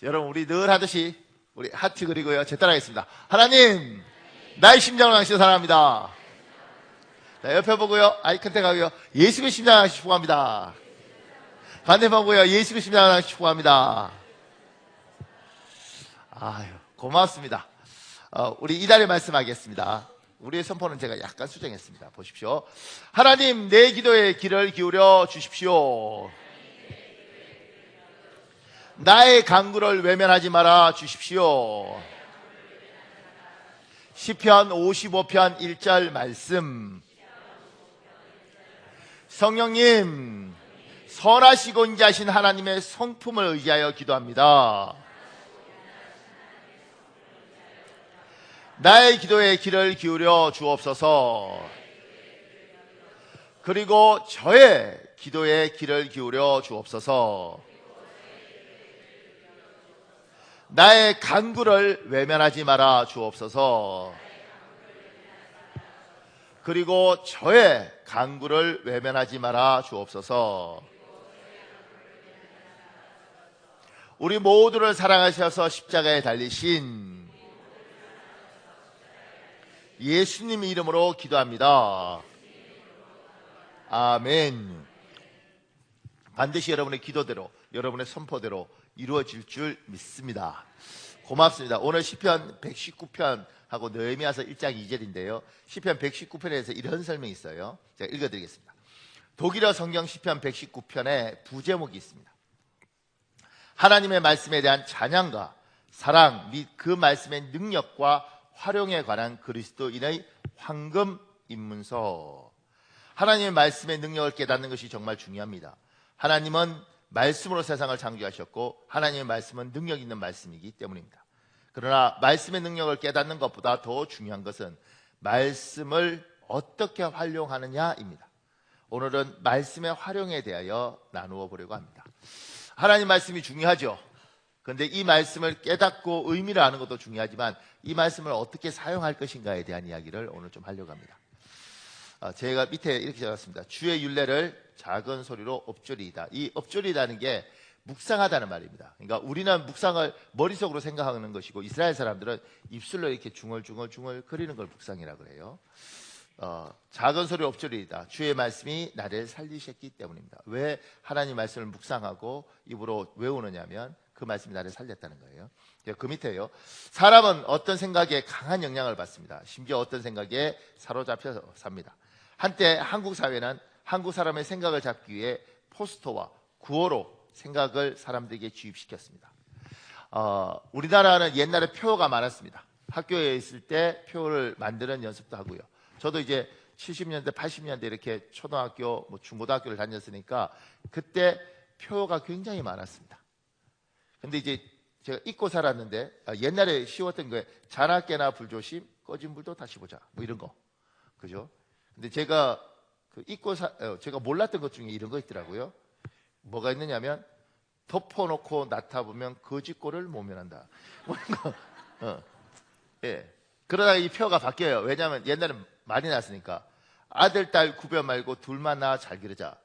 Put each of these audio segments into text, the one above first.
여러분, 우리 늘 하듯이 우리 하트 그리고요, 제 따라하겠습니다. 하나님, 나의 심장을 당신 사랑합니다. 자, 옆에 보고요, 아이 컨택하고요, 예수의 심장을 당신 축복합니다. 반대편 보고요, 예수의 심장을 당신 축복합니다. 아유, 고맙습니다. 우리 이달의 말씀하겠습니다. 우리의 선포는 제가 약간 수정했습니다. 보십시오. 하나님, 내 기도에 귀를 기울여 주십시오. 나의 간구를 외면하지 말아 주십시오. 시편 55편 1절 말씀. 성령님, 선하시고 인자하신 하나님의 성품을 의지하여 기도합니다. 나의 기도에 귀를 기울여 주옵소서. 그리고 저의 기도에 귀를 기울여 주옵소서. 나의 간구를 외면하지 말아 주옵소서. 그리고 저의 간구를 외면하지 말아 주옵소서. 우리 모두를 사랑하셔서 십자가에 달리신 예수님 이름으로 기도합니다. 아멘. 반드시 여러분의 기도대로, 여러분의 선포대로 이루어질 줄 믿습니다. 고맙습니다. 오늘 시편 119편하고 느헤미야서 1장 2절인데요. 시편 119편에서 이런 설명이 있어요. 제가 읽어드리겠습니다. 독일어 성경 시편 119편에 부제목이 있습니다. 하나님의 말씀에 대한 찬양과 사랑 및 그 말씀의 능력과 활용에 관한 그리스도인의 황금 입문서. 하나님의 말씀의 능력을 깨닫는 것이 정말 중요합니다. 하나님은 말씀으로 세상을 창조하셨고 하나님의 말씀은 능력 있는 말씀이기 때문입니다. 그러나 말씀의 능력을 깨닫는 것보다 더 중요한 것은 말씀을 어떻게 활용하느냐입니다. 오늘은 말씀의 활용에 대하여 나누어 보려고 합니다. 하나님 말씀이 중요하죠. 그런데 이 말씀을 깨닫고 의미를 아는 것도 중요하지만 이 말씀을 어떻게 사용할 것인가에 대한 이야기를 오늘 좀 하려고 합니다. 제가 밑에 이렇게 적었습니다. 주의 율례를 작은 소리로 읊조리이다. 이 읊조리다는 게 묵상하다는 말입니다. 그러니까 우리는 묵상을 머릿속으로 생각하는 것이고 이스라엘 사람들은 입술로 이렇게 중얼중얼 거리는 걸 묵상이라고 그래요. 작은 소리로 읊조리이다. 주의 말씀이 나를 살리셨기 때문입니다. 왜 하나님 말씀을 묵상하고 입으로 외우느냐면 그 말씀이 나를 살렸다는 거예요. 그 밑에요. 사람은 어떤 생각에 강한 영향을 받습니다. 심지어 어떤 생각에 사로잡혀서 삽니다. 한때 한국 사회는 한국 사람의 생각을 잡기 위해 포스터와 구호로 생각을 사람들에게 주입시켰습니다. 우리나라는 옛날에 표가 많았습니다. 학교에 있을 때 표를 만드는 연습도 하고요. 저도 이제 70년대, 80년대 이렇게 초등학교, 중고등학교를 다녔으니까 그때 표가 굉장히 많았습니다. 근데 이제 제가 잊고 살았는데 옛날에 쉬웠던 거에 자나깨나 불조심, 꺼진 불도 다시 보자, 뭐 이런 거, 그죠? 근데 제가 제가 몰랐던 것 중에 이런 거 있더라고요. 뭐가 있느냐면 덮어놓고 나타보면 거짓골을 모면한다. 뭐 이런 거. 예. 그러다가 이 표가 바뀌어요. 왜냐하면 옛날엔 많이 났으니까 아들, 딸 구별 말고 둘만 낳아 잘 기르자.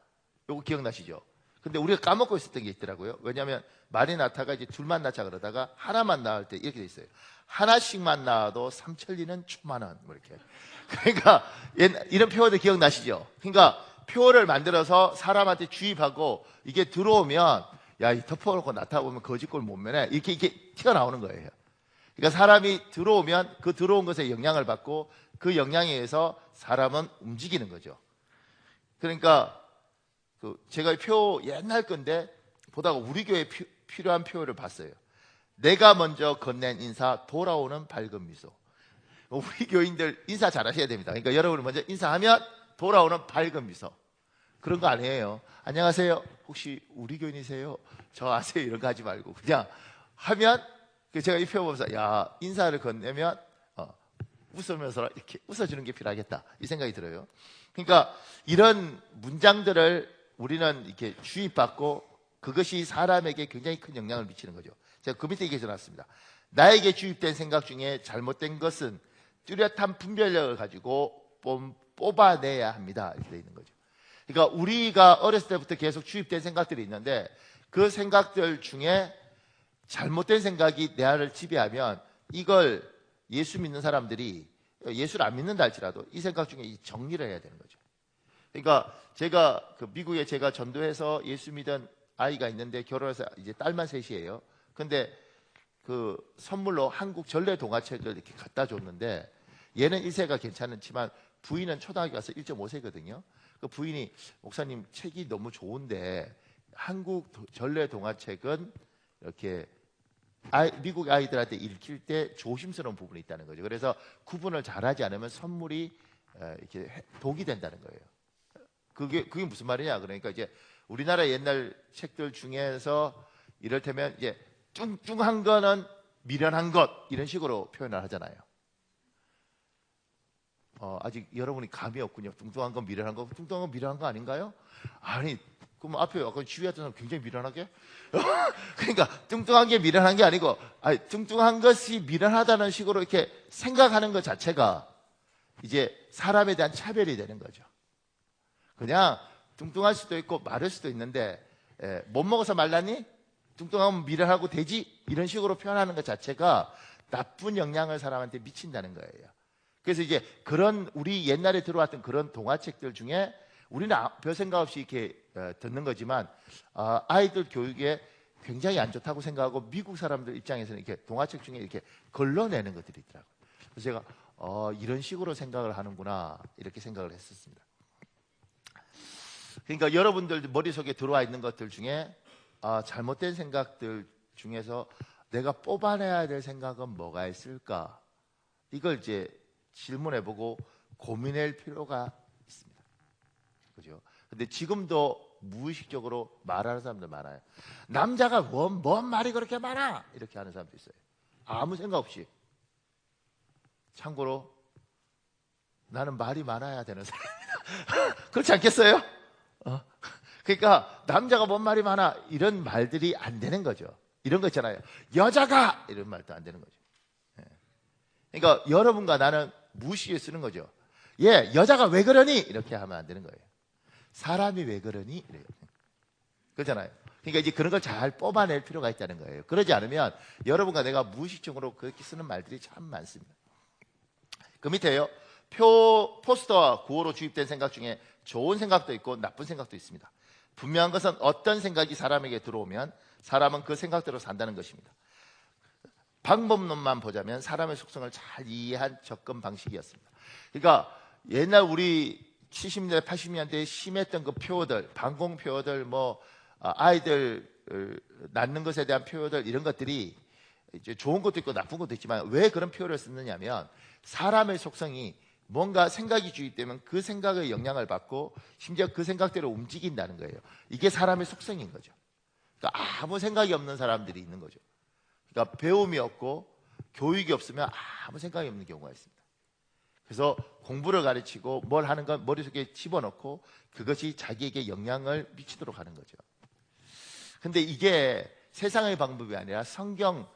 요거 기억나시죠? 근데 우리가 까먹고 있었던 게 있더라고요. 왜냐하면 말이 낳다가 이제 둘만 낳자 그러다가 하나만 낳을 때 이렇게 돼 있어요. 하나씩만 낳아도 삼천리는 천만원, 뭐 이렇게. 그러니까 이런 표어들 기억나시죠? 그러니까 표어를 만들어서 사람한테 주입하고 이게 들어오면 야, 이 덮어놓고 나타보면 거짓골 못 면해, 이렇게 튀어나오는 거예요. 그러니까 사람이 들어오면 그 들어온 것에 영향을 받고 그 영향에 의해서 사람은 움직이는 거죠. 그러니까 제가 표 옛날 건데 보다가 우리 교회에 필요한 표를 봤어요. 내가 먼저 건넨 인사, 돌아오는 밝은 미소. 우리 교인들 인사 잘하셔야 됩니다. 그러니까 여러분이 먼저 인사하면 돌아오는 밝은 미소. 그런 거 아니에요. 안녕하세요. 혹시 우리 교인이세요? 저 아세요? 이런 거 하지 말고 그냥 하면, 제가 이 표 보면서 야, 인사를 건네면 웃으면서 이렇게 웃어주는 게 필요하겠다, 이 생각이 들어요. 그러니까 이런 문장들을 우리는 이렇게 주입받고 그것이 사람에게 굉장히 큰 영향을 미치는 거죠. 제가 그 밑에 이렇게 적어놨습니다. 나에게 주입된 생각 중에 잘못된 것은 뚜렷한 분별력을 가지고 뽑아내야 합니다, 이렇게 돼 있는 거죠. 그러니까 우리가 어렸을 때부터 계속 주입된 생각들이 있는데 그 생각들 중에 잘못된 생각이 내 안을 지배하면 이걸 예수 믿는 사람들이 예수를 안 믿는다 할지라도 이 생각 중에 정리를 해야 되는 거죠. 그러니까 제가 미국에 제가 전도해서 예수 믿은 아이가 있는데 결혼해서 이제 딸만 셋이에요. 근데 그 선물로 한국 전래 동화책을 이렇게 갖다 줬는데 얘는 1세가 괜찮지만 부인은 초등학교 가서 1.5세거든요. 그 부인이 목사님 책이 너무 좋은데 한국 전래 동화책은 이렇게 미국 아이들한테 읽힐 때 조심스러운 부분이 있다는 거죠. 그래서 구분을 잘하지 않으면 선물이 이렇게 독이 된다는 거예요. 그게 무슨 말이냐? 그러니까 이제 우리나라 옛날 책들 중에서 이를테면 이제 뚱뚱한 거는 미련한 것 이런 식으로 표현을 하잖아요. 아직 여러분이 감이 없군요. 뚱뚱한 건 미련한 거, 뚱뚱한 건 미련한 거 아닌가요? 아니, 그럼 앞에 아까 지휘했던 사람 굉장히 미련하게? 그러니까 뚱뚱한 게 미련한 게 아니고, 아니, 뚱뚱한 것이 미련하다는 식으로 이렇게 생각하는 것 자체가 이제 사람에 대한 차별이 되는 거죠. 그냥 뚱뚱할 수도 있고 마를 수도 있는데, 못 먹어서 말랐니? 뚱뚱하면 미련하고 돼지? 이런 식으로 표현하는 것 자체가 나쁜 영향을 사람한테 미친다는 거예요. 그래서 이제 그런 우리 옛날에 들어왔던 그런 동화책들 중에 우리는 별 생각 없이 이렇게 듣는 거지만 아이들 교육에 굉장히 안 좋다고 생각하고 미국 사람들 입장에서는 이렇게 동화책 중에 이렇게 걸러내는 것들이 있더라고요. 그래서 제가 이런 식으로 생각을 하는구나 이렇게 생각을 했었습니다. 그러니까 여러분들 머릿속에 들어와 있는 것들 중에 잘못된 생각들 중에서 내가 뽑아내야 될 생각은 뭐가 있을까? 이걸 이제 질문해보고 고민할 필요가 있습니다. 그죠? 근데 지금도 무의식적으로 말하는 사람들 많아요. 남자가 뭔 말이 그렇게 많아? 이렇게 하는 사람도 있어요. 아무 생각 없이. 참고로 나는 말이 많아야 되는 사람입니다. 그렇지 않겠어요? 그러니까 남자가 뭔 말이 많아? 이런 말들이 안 되는 거죠. 이런 거 있잖아요. 여자가! 이런 말도 안 되는 거죠. 그러니까 여러분과 나는 무시에 쓰는 거죠. 여자가 왜 그러니? 이렇게 하면 안 되는 거예요. 사람이 왜 그러니? 이래요. 그렇잖아요. 그러니까 이제 그런 걸 잘 뽑아낼 필요가 있다는 거예요. 그러지 않으면 여러분과 내가 무의식적으로 그렇게 쓰는 말들이 참 많습니다. 그 밑에요. 포스터와 구호로 주입된 생각 중에 좋은 생각도 있고 나쁜 생각도 있습니다. 분명한 것은 어떤 생각이 사람에게 들어오면 사람은 그 생각대로 산다는 것입니다. 방법론만 보자면 사람의 속성을 잘 이해한 접근 방식이었습니다. 그러니까 옛날 우리 70년대, 80년대에 심했던 그 표어들, 방공 표어들, 아이들 낳는 것에 대한 표어들 이런 것들이 이제 좋은 것도 있고 나쁜 것도 있지만 왜 그런 표현을 쓰느냐면 사람의 속성이 뭔가 생각이 주입되면 그 생각의 영향을 받고 심지어 그 생각대로 움직인다는 거예요. 이게 사람의 속성인 거죠. 그러니까 아무 생각이 없는 사람들이 있는 거죠. 그러니까 배움이 없고 교육이 없으면 아무 생각이 없는 경우가 있습니다. 그래서 공부를 가르치고 뭘 하는 건 머릿속에 집어넣고 그것이 자기에게 영향을 미치도록 하는 거죠. 근데 이게 세상의 방법이 아니라 성경의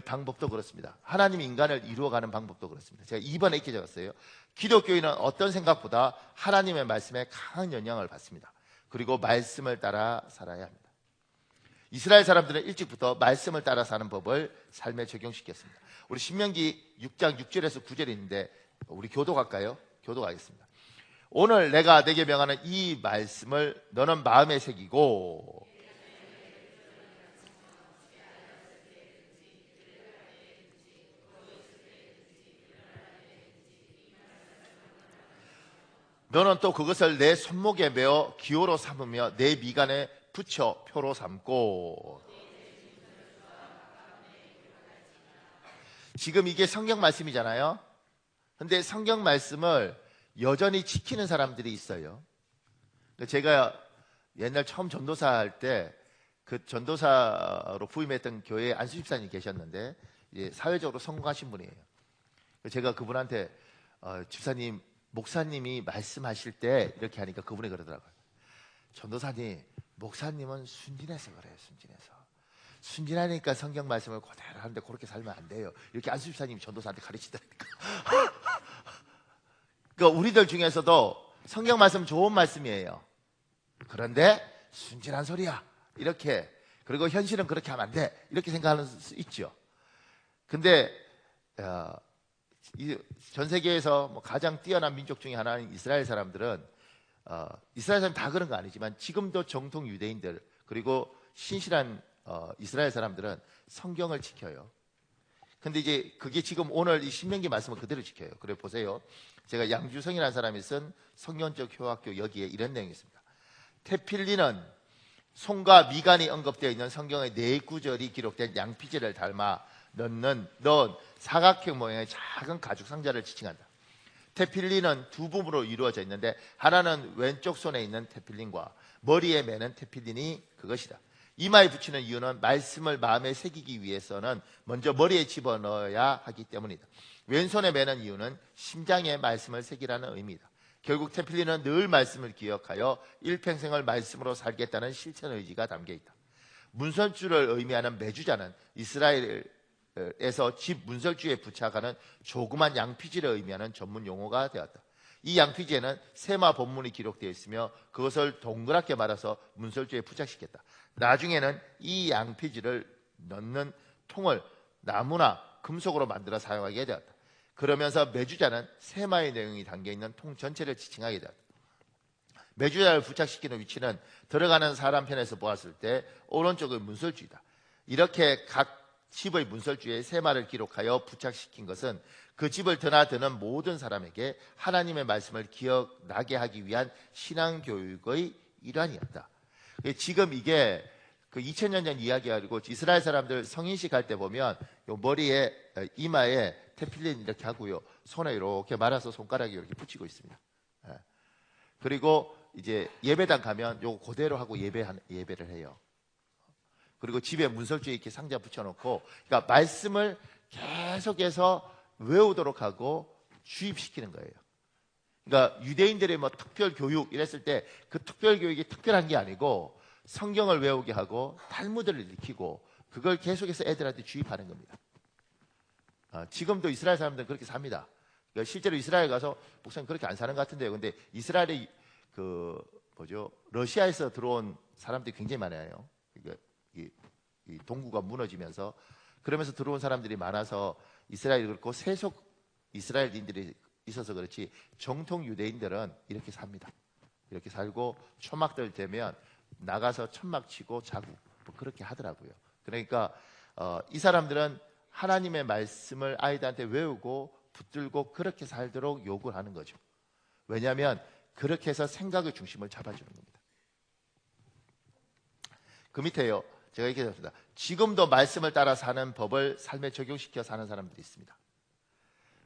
방법도 그렇습니다. 하나님이 인간을 이루어가는 방법도 그렇습니다. 제가 2번에 이렇게 적었어요. 기독교인은 어떤 생각보다 하나님의 말씀에 강한 영향을 받습니다. 그리고 말씀을 따라 살아야 합니다. 이스라엘 사람들은 일찍부터 말씀을 따라 사는 법을 삶에 적용시켰습니다. 우리 신명기 6장 6절에서 9절이 있는데 우리 교도갈까요? 교도가겠습니다. 오늘 내가 내게 명하는 이 말씀을 너는 마음에 새기고 너는 또 그것을 내 손목에 메어 기호로 삼으며 내 미간에 붙여 표로 삼고. 지금 이게 성경 말씀이잖아요. 근데 성경 말씀을 여전히 지키는 사람들이 있어요. 제가 옛날 처음 전도사 할 때 그 전도사로 부임했던 교회에 안수 집사님 계셨는데 사회적으로 성공하신 분이에요. 제가 그분한테 집사님, 목사님이 말씀하실 때 이렇게 하니까 그분이 그러더라고요. 전도사님, 목사님은 순진해서 그래요. 순진하니까 성경 말씀을 그대로 하는데 그렇게 살면 안 돼요. 이렇게 안수 집사님이 전도사한테 가르치더라니까. 그러니까 우리들 중에서도 성경 말씀 좋은 말씀이에요. 그런데 순진한 소리야. 이렇게 그리고 현실은 그렇게 하면 안 돼. 이렇게 생각하는 수 있죠. 근데 전 세계에서 뭐 가장 뛰어난 민족 중에 하나인 이스라엘 사람들은 이스라엘 사람 다 그런 거 아니지만 지금도 정통 유대인들 그리고 신실한 이스라엘 사람들은 성경을 지켜요. 근데 이제 그게 지금 오늘 이 신명기 말씀을 그대로 지켜요. 그래 보세요. 제가 양주성이라는 사람이 쓴 성경적 효학교 여기에 이런 내용이 있습니다. 테필리는 송과 미간이 언급되어 있는 성경의 4구절이 기록된 양피지를 닮아 넣은 사각형 모양의 작은 가죽 상자를 지칭한다. 테필린은 두 부분으로 이루어져 있는데 하나는 왼쪽 손에 있는 테필린과 머리에 매는 테필린이 그것이다. 이마에 붙이는 이유는 말씀을 마음에 새기기 위해서는 먼저 머리에 집어넣어야 하기 때문이다. 왼손에 매는 이유는 심장에 말씀을 새기라는 의미다. 결국 테필린은 늘 말씀을 기억하여 일평생을 말씀으로 살겠다는 실천 의지가 담겨있다. 문설주를 의미하는 메주자는 이스라엘에서 집 문설주에 부착하는 조그만 양피지를 의미하는 전문 용어가 되었다. 이 양피지에는 세마 본문이 기록되어 있으며 그것을 동그랗게 말아서 문설주에 부착시켰다. 나중에는 이 양피지를 넣는 통을 나무나 금속으로 만들어 사용하게 되었다. 그러면서 메주자는 세마의 내용이 담겨있는 통 전체를 지칭하게 되었다. 메주자를 부착시키는 위치는 들어가는 사람 편에서 보았을 때 오른쪽의 문설주이다. 이렇게 각 집의 문설주에 세마를 기록하여 부착시킨 것은 그 집을 드나드는 모든 사람에게 하나님의 말씀을 기억나게 하기 위한 신앙교육의 일환이었다. 지금 이게 그 2000년 전 이야기가 아니고 이스라엘 사람들 성인식 할 때 보면 요 머리에 이마에 테필린 이렇게 하고요. 손에 이렇게 말아서 손가락에 이렇게 붙이고 있습니다. 그리고 이제 예배당 가면 요거 그대로 하고 예배를 해요. 그리고 집에 문설주에 이렇게 상자 붙여놓고, 그러니까 말씀을 계속해서 외우도록 하고 주입시키는 거예요. 그러니까 유대인들의 뭐 특별 교육 이랬을 때 그 특별 교육이 특별한 게 아니고 성경을 외우게 하고 탈무드를 익히고 그걸 계속해서 애들한테 주입하는 겁니다. 지금도 이스라엘 사람들은 그렇게 삽니다. 그러니까 실제로 이스라엘 가서 목사님 그렇게 안 사는 것 같은데요. 근데 이스라엘이 러시아에서 들어온 사람들이 굉장히 많아요. 그러니까 이 동구가 무너지면서 그러면서 들어온 사람들이 많아서 이스라엘이 그렇고 세속 이스라엘인들이 있어서 그렇지 정통 유대인들은 이렇게 삽니다. 이렇게 살고 초막들 되면 나가서 천막 치고 자고 뭐 그렇게 하더라고요. 그러니까 이 사람들은 하나님의 말씀을 아이들한테 외우고 붙들고 그렇게 살도록 요구를 하는 거죠. 왜냐하면 그렇게 해서 생각의 중심을 잡아주는 겁니다. 그 밑에요. 제가 이렇게 했습니다. 지금도 말씀을 따라 사는 법을 삶에 적용시켜 사는 사람들이 있습니다.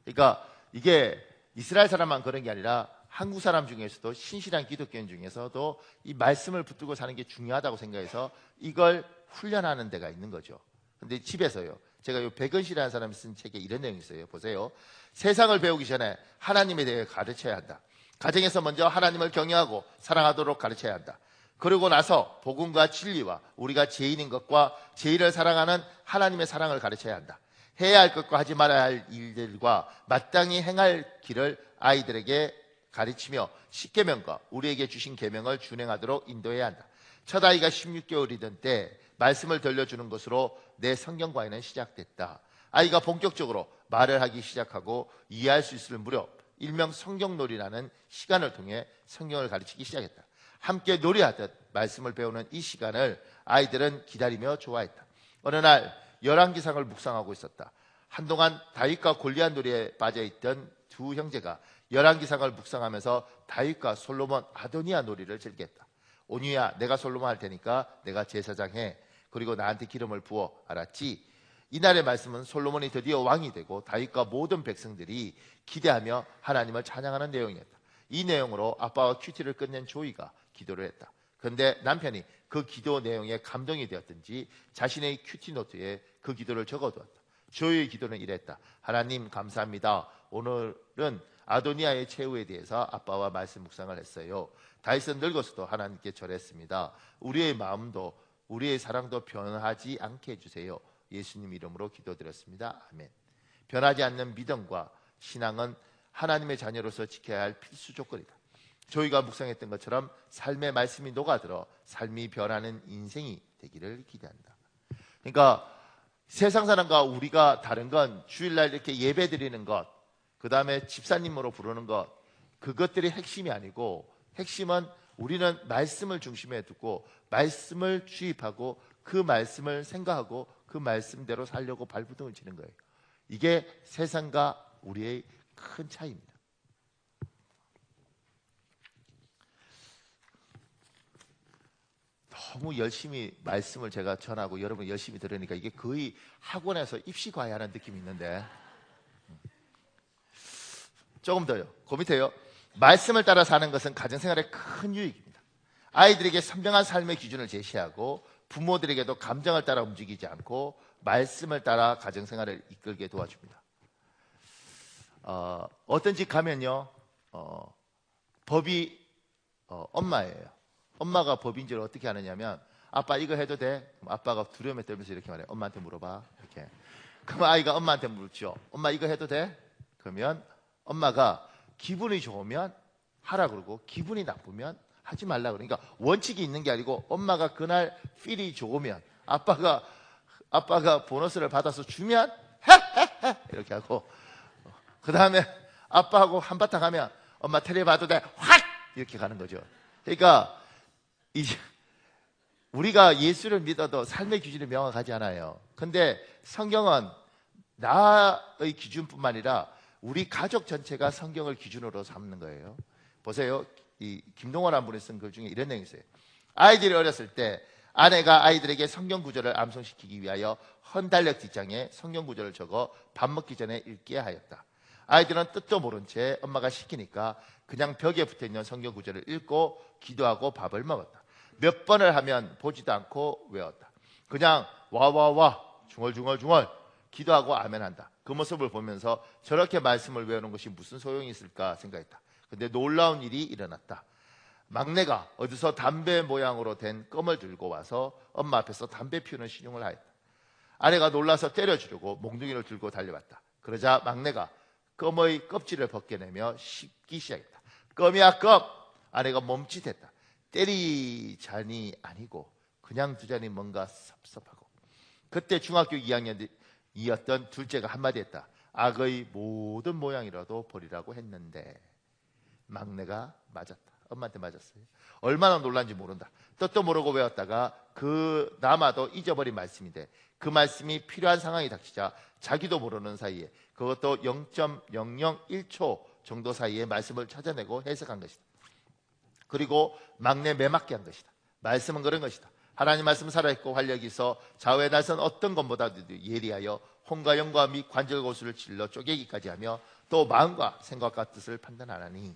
그러니까 이게 이스라엘 사람만 그런 게 아니라 한국 사람 중에서도 신실한 기독교인 중에서도 이 말씀을 붙들고 사는 게 중요하다고 생각해서 이걸 훈련하는 데가 있는 거죠. 근데 집에서요. 제가 요 백은씨라는 사람이 쓴 책에 이런 내용이 있어요. 보세요. 세상을 배우기 전에 하나님에 대해 가르쳐야 한다. 가정에서 먼저 하나님을 경외하고 사랑하도록 가르쳐야 한다. 그러고 나서 복음과 진리와 우리가 죄인인 것과 죄인을 사랑하는 하나님의 사랑을 가르쳐야 한다. 해야 할 것과 하지 말아야 할 일들과 마땅히 행할 길을 아이들에게 가르치며 십계명과 우리에게 주신 계명을 준행하도록 인도해야 한다. 첫 아이가 16개월이던 때 말씀을 들려주는 것으로 내 성경 과외는 시작됐다. 아이가 본격적으로 말을 하기 시작하고 이해할 수 있을 무렵 일명 성경놀이라는 시간을 통해 성경을 가르치기 시작했다. 함께 놀이하듯 말씀을 배우는 이 시간을 아이들은 기다리며 좋아했다. 어느 날 열왕기상을 묵상하고 있었다. 한동안 다윗과 골리앗 놀이에 빠져있던 두 형제가 열왕기상을 묵상하면서 다윗과 솔로몬 아도니아 놀이를 즐겼다. 온유야, 내가 솔로몬 할 테니까 내가 제사장 해. 그리고 나한테 기름을 부어. 알았지? 이날의 말씀은 솔로몬이 드디어 왕이 되고 다윗과 모든 백성들이 기대하며 하나님을 찬양하는 내용이었다. 이 내용으로 아빠와 큐티를 끝낸 조이가 기도를 했다. 그런데 남편이 그 기도 내용에 감동이 되었든지 자신의 큐티 노트에 그 기도를 적어두었다. 조이의 기도는 이랬다. 하나님 감사합니다. 오늘은 아도니아의 최후에 대해서 아빠와 말씀 묵상을 했어요. 다윗은 늙어서도 하나님께 절했습니다. 우리의 마음도 우리의 사랑도 변하지 않게 해주세요. 예수님 이름으로 기도드렸습니다. 아멘. 변하지 않는 믿음과 신앙은 하나님의 자녀로서 지켜야 할 필수 조건이다. 저희가 묵상했던 것처럼 삶의 말씀이 녹아들어 삶이 변하는 인생이 되기를 기대한다. 그러니까 세상 사람과 우리가 다른 건 주일날 이렇게 예배 드리는 것, 그 다음에 집사님으로 부르는 것, 그것들이 핵심이 아니고, 핵심은 우리는 말씀을 중심에 두고 말씀을 주입하고 그 말씀을 생각하고 그 말씀대로 살려고 발부둥을 치는 거예요. 이게 세상과 우리의 큰 차이입니다. 너무 열심히 말씀을 제가 전하고 여러분 열심히 들으니까 이게 거의 학원에서 입시 과외하는 느낌이 있는데, 조금 더요. 그 밑에요. 말씀을 따라 사는 것은 가정생활에 큰 유익입니다. 아이들에게 선명한 삶의 기준을 제시하고 부모들에게도 감정을 따라 움직이지 않고 말씀을 따라 가정생활을 이끌게 도와줍니다. 어떤 집 가면요, 법이 엄마예요. 엄마가 법인지를 어떻게 하느냐면, 아빠 이거 해도 돼? 그럼 아빠가 두려움에 떨면서 이렇게 말해요. 엄마한테 물어봐. 이렇게. 그럼 아이가 엄마한테 묻죠. 엄마 이거 해도 돼? 그러면 엄마가 기분이 좋으면 하라 그러고 기분이 나쁘면 하지 말라. 그러니까 원칙이 있는 게 아니고 엄마가 그날 필이 좋으면 아빠가 보너스를 받아서 주면 이렇게 하고, 그 다음에 아빠하고 한바탕 하면 엄마 테레비 봐도 돼? 확! 이렇게 가는 거죠. 그러니까 이제 우리가 예수를 믿어도 삶의 기준이 명확하지 않아요. 근데 성경은 나의 기준뿐만 아니라 우리 가족 전체가 성경을 기준으로 삼는 거예요. 보세요. 이 김동원 분이 쓴 글 중에 이런 내용이 있어요. 아이들이 어렸을 때 아내가 아이들에게 성경 구절을 암송시키기 위하여 헌달력 뒷장에 성경 구절을 적어 밥 먹기 전에 읽게 하였다. 아이들은 뜻도 모른 채 엄마가 시키니까 그냥 벽에 붙어있는 성경 구절을 읽고 기도하고 밥을 먹었다. 몇 번을 하면 보지도 않고 외웠다. 그냥 와와와 중얼중얼 기도하고 아멘한다. 그 모습을 보면서 저렇게 말씀을 외우는 것이 무슨 소용이 있을까 생각했다. 근데 놀라운 일이 일어났다. 막내가 어디서 담배 모양으로 된 껌을 들고 와서 엄마 앞에서 담배 피우는 신용을 하였다. 아내가 놀라서 때려주려고 몽둥이를 들고 달려왔다. 그러자 막내가 껌의 껍질을 벗겨내며 씹기 시작했다. 껌이야 껌! 아내가 멈칫했다. 때리자니 아니고 그냥 두자니 뭔가 섭섭하고. 그때 중학교 2학년이었던 둘째가 한마디 했다. 악의 모든 모양이라도 버리라고 했는데. 막내가 맞았다. 엄마한테 맞았어요. 얼마나 놀란지 모른다. 뜻도 모르고 외웠다가 그 남아도 잊어버린 말씀인데, 그 말씀이 필요한 상황이 닥치자 자기도 모르는 사이에, 그것도 0.001초 정도 사이에 말씀을 찾아내고 해석한 것이다. 그리고 막내 매맞게 한 것이다. 말씀은 그런 것이다. 하나님 말씀 살아있고 활력이 있어 좌우의 날선 어떤 것보다도 예리하여 혼과 영과 및 관절고수를 찔러 쪼개기까지 하며 또 마음과 생각과 뜻을 판단하나니,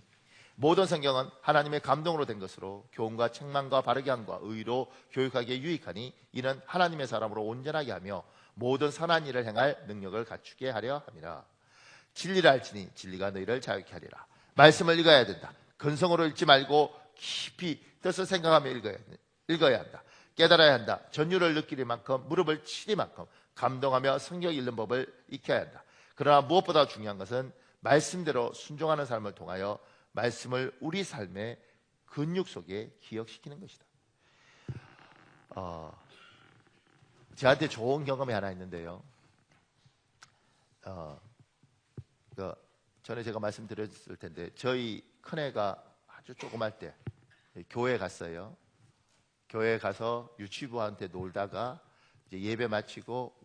모든 성경은 하나님의 감동으로 된 것으로 교훈과 책망과 바르게 함과 의로 교육하기에 유익하니 이는 하나님의 사람으로 온전하게 하며 모든 선한 일을 행할 능력을 갖추게 하려 함이라. 진리를 알지니 진리가 너희를 자유케 하리라. 말씀을 읽어야 된다. 근성으로 읽지 말고 깊이 뜻을 생각하며 읽어야 한다. 깨달아야 한다. 전율을 느끼리만큼 무릎을 치리만큼 감동하며 성경 읽는 법을 익혀야 한다. 그러나 무엇보다 중요한 것은 말씀대로 순종하는 삶을 통하여 말씀을 우리 삶의 근육 속에 기억시키는 것이다. 저한테 좋은 경험이 하나 있는데요. 전에 제가 말씀드렸을 텐데, 저희 큰애가 아주 조그말 때 교회에 갔어요. 교회에 가서 유치부한테 놀다가 이제 예배 마치고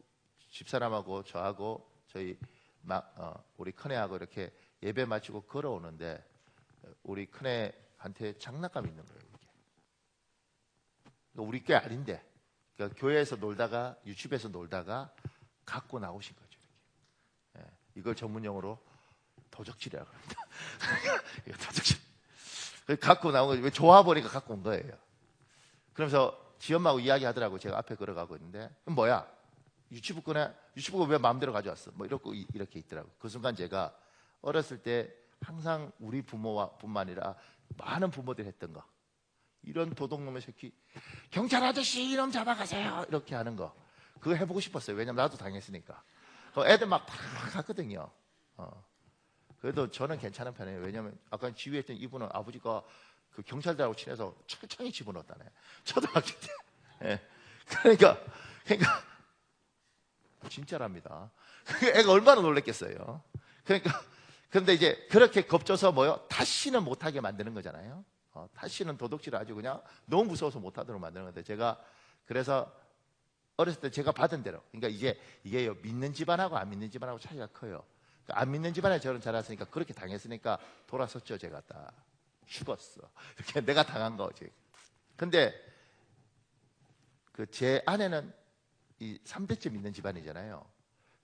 집사람하고 저하고 저희 우리 큰애하고 이렇게 예배 마치고 걸어오는데, 우리 큰애한테 장난감이 있는 거예요. 이게. 우리 꽤 아닌데, 그러니까 교회에서 놀다가 유치부에서 놀다가 갖고 나오신 거죠. 이렇게. 예, 이걸 전문용어로 도적질이라고 합니다. 이거 도적질. 갖고 나온 거죠. 왜 좋아 보니까 갖고 온 거예요. 그러면서 지 엄마하고 이야기하더라고요. 제가 앞에 걸어가고 있는데, 뭐야? 유치부가 왜 마음대로 가져왔어? 뭐 이렇게 있더라고요. 그 순간 제가 어렸을 때 항상 우리 부모와 뿐만 아니라 많은 부모들이 했던 거, 이런 도둑놈의 새끼, 경찰 아저씨 이놈 잡아가세요, 이렇게 하는 거, 그거 해보고 싶었어요. 왜냐면 나도 당했으니까. 애들 막 갔거든요. 그래도 저는 괜찮은 편이에요. 왜냐면 아까 지휘했던 이분은 아버지가 그 경찰들하고 친해서 철창에 집어넣었다네. 초등학교 때. 예. 그러니까 진짜랍니다. 애가 얼마나 놀랬겠어요. 그러니까 근데 이제 그렇게 겁줘서 뭐요? 다시는 못하게 만드는 거잖아요. 다시는 도둑질을 아주 그냥 너무 무서워서 못하도록 만드는 건데, 제가 그래서 어렸을 때 제가 받은 대로, 그러니까 이게요, 믿는 집안하고 안 믿는 집안하고 차이가 커요. 그러니까 안 믿는 집안에 저는 자랐으니까 그렇게 당했으니까 돌아섰죠. 제가 다 죽었어. 이렇게 내가 당한 거지. 근데 그 제 아내는 이 3대째 믿는 집안이잖아요.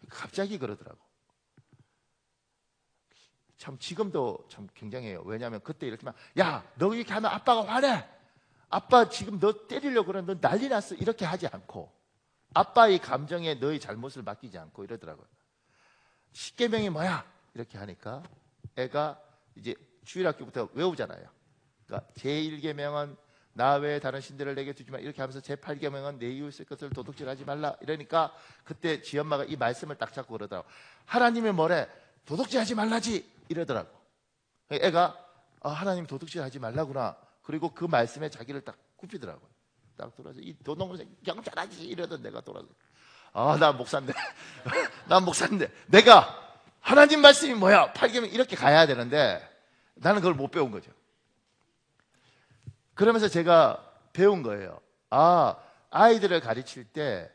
갑자기 그러더라고. 참 지금도 참 굉장해요. 왜냐하면 그때 이렇게 막, 야, 너 이렇게 하면 아빠가 화내. 아빠 지금 너 때리려고 그러는데 너 난리 났어. 이렇게 하지 않고, 아빠의 감정에 너의 잘못을 맡기지 않고 이러더라고요. 십계명이 뭐야? 이렇게 하니까 애가 이제 주일학교부터 외우잖아요. 그러니까 제1계명은 나 외에 다른 신들을 내게 두지 마, 이렇게 하면서 제8계명은 내 이웃의 것을 도둑질하지 말라. 이러니까 그때 지 엄마가 이 말씀을 딱 잡고 그러더라고. 하나님이 뭐래? 도둑질하지 말라지. 이러더라고. 애가 하나님 도둑질하지 말라구나. 그리고 그 말씀에 자기를 딱 굽히더라고요. 딱 돌아서 이 도둑놈 경찰하지 이러던 내가 돌아서, 난 목사인데 난 목사인데 내가 하나님 말씀이 뭐야? 8계명 이렇게 가야 되는데 나는 그걸 못 배운 거죠. 그러면서 제가 배운 거예요. 아이들을 가르칠 때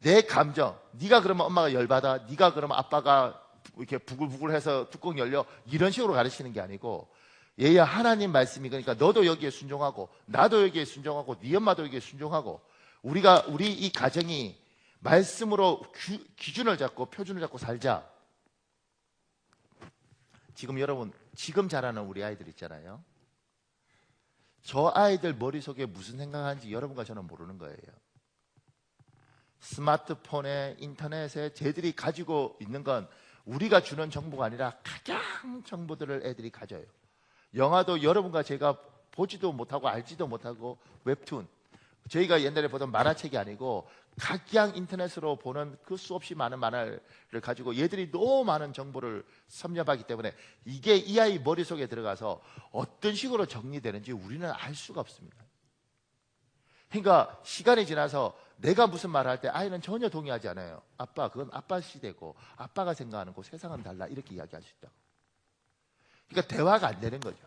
내 감정, 네가 그러면 엄마가 열받아, 네가 그러면 아빠가 이렇게 부글부글해서 뚜껑 열려, 이런 식으로 가르치는 게 아니고, 얘야 하나님 말씀이, 그러니까 너도 여기에 순종하고 나도 여기에 순종하고 네 엄마도 여기에 순종하고, 우리 이 가정이 말씀으로 기준을 잡고 표준을 잡고 살자. 지금 여러분, 지금 자라는 우리 아이들 있잖아요. 저 아이들 머릿속에 무슨 생각하는지 여러분과 저는 모르는 거예요. 스마트폰에, 인터넷에 쟤들이 가지고 있는 건 우리가 주는 정보가 아니라 가장 정보들을 애들이 가져요. 영화도 여러분과 제가 보지도 못하고 알지도 못하고, 웹툰, 저희가 옛날에 보던 만화책이 아니고 각양 인터넷으로 보는 그 수없이 많은 만화를 가지고 얘들이 너무 많은 정보를 섭렵하기 때문에 이게 이 아이 머릿속에 들어가서 어떤 식으로 정리되는지 우리는 알 수가 없습니다. 그러니까 시간이 지나서 내가 무슨 말을 할 때 아이는 전혀 동의하지 않아요. 아빠, 그건 아빠 시대고 아빠가 생각하는 거 세상은 달라, 이렇게 이야기할 수 있다고. 그러니까 대화가 안 되는 거죠.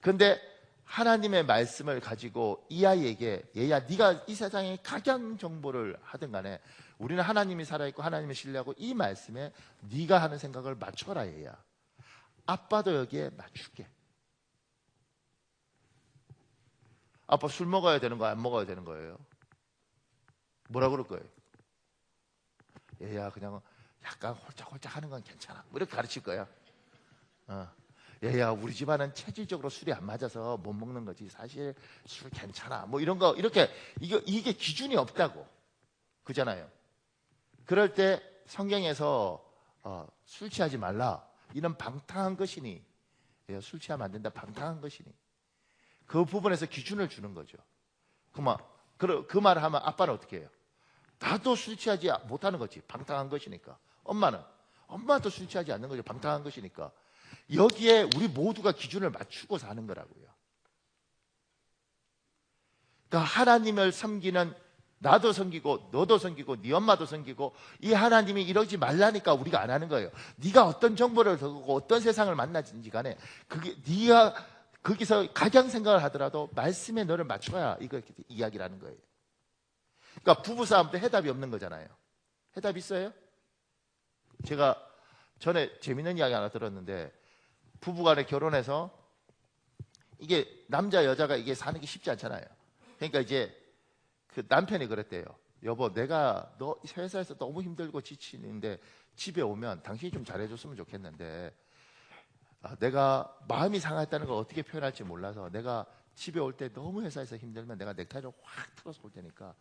그런데 하나님의 말씀을 가지고 이 아이에게, 얘야 네가 이 세상의 각양 정보를 하든 간에 우리는 하나님이 살아있고 하나님을 신뢰하고 이 말씀에 네가 하는 생각을 맞춰라. 얘야, 아빠도 여기에 맞출게. 아빠 술 먹어야 되는 거 안 먹어야 되는 거예요? 뭐라 그럴 거예요? 얘야 그냥 약간 홀짝홀짝 하는 건 괜찮아, 뭐 이렇게 가르칠 거야. 얘야 우리 집안은 체질적으로 술이 안 맞아서 못 먹는 거지, 사실 술 괜찮아, 뭐 이런 거, 이렇게 이게 기준이 없다고. 그잖아요. 그럴 때 성경에서 술 취하지 말라, 이는 방탕한 것이니, 술 취하면 안 된다, 방탕한 것이니, 그 부분에서 기준을 주는 거죠. 그 말을 하면 아빠는 어떻게 해요? 나도 술 취하지 못하는 거지, 방탕한 것이니까. 엄마도 술 취하지 않는 거죠, 방탕한 것이니까. 여기에 우리 모두가 기준을 맞추고 사는 거라고요. 그러니까 하나님을 섬기는, 나도 섬기고 너도 섬기고 네 엄마도 섬기고, 이 하나님이 이러지 말라니까 우리가 안 하는 거예요. 네가 어떤 정보를 듣고 어떤 세상을 만나든지 간에 그게 네가 거기서 가장 생각을 하더라도 말씀에 너를 맞춰야 이거 이야기를 하는 거예요. 그러니까 부부싸움 때 해답이 없는 거잖아요. 해답 있어요? 제가 전에 재밌는 이야기 하나 들었는데, 부부간에 결혼해서 이게 남자 여자가 이게 사는 게 쉽지 않잖아요. 그러니까 이제 그 남편이 그랬대요. 여보, 내가 너 회사에서 너무 힘들고 지치는데 집에 오면 당신이 좀 잘해줬으면 좋겠는데, 내가 마음이 상했다는 걸 어떻게 표현할지 몰라서 내가 집에 올 때 너무 회사에서 힘들면 내가 넥타이를 확 틀어서 올 테니까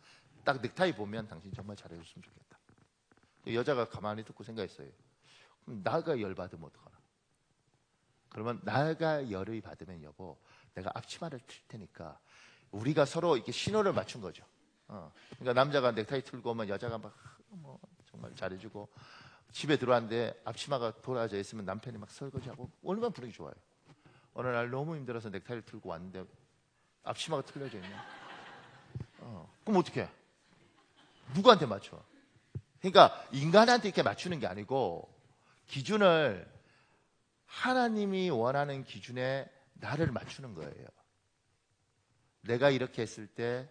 딱 넥타이 보면 당신 정말 잘해줬으면 좋겠다. 여자가 가만히 듣고 생각했어요. 그럼 나가 열받으면 어떡하나? 그러면 나가 열을 받으면 여보, 내가 앞치마를 틀 테니까, 우리가 서로 이렇게 신호를 맞춘 거죠. 그러니까 남자가 넥타이 틀고 오면 여자가 막 정말 잘해주고, 집에 들어왔는데 앞치마가 돌아져 있으면 남편이 막 설거지하고, 얼마나 분위기 좋아요. 어느 날 너무 힘들어서 넥타이를 틀고 왔는데 앞치마가 틀려져 있네. 그럼 어떻게? 누구한테 맞춰? 그러니까 인간한테 이렇게 맞추는 게 아니고 기준을 하나님이 원하는 기준에 나를 맞추는 거예요. 내가 이렇게 했을 때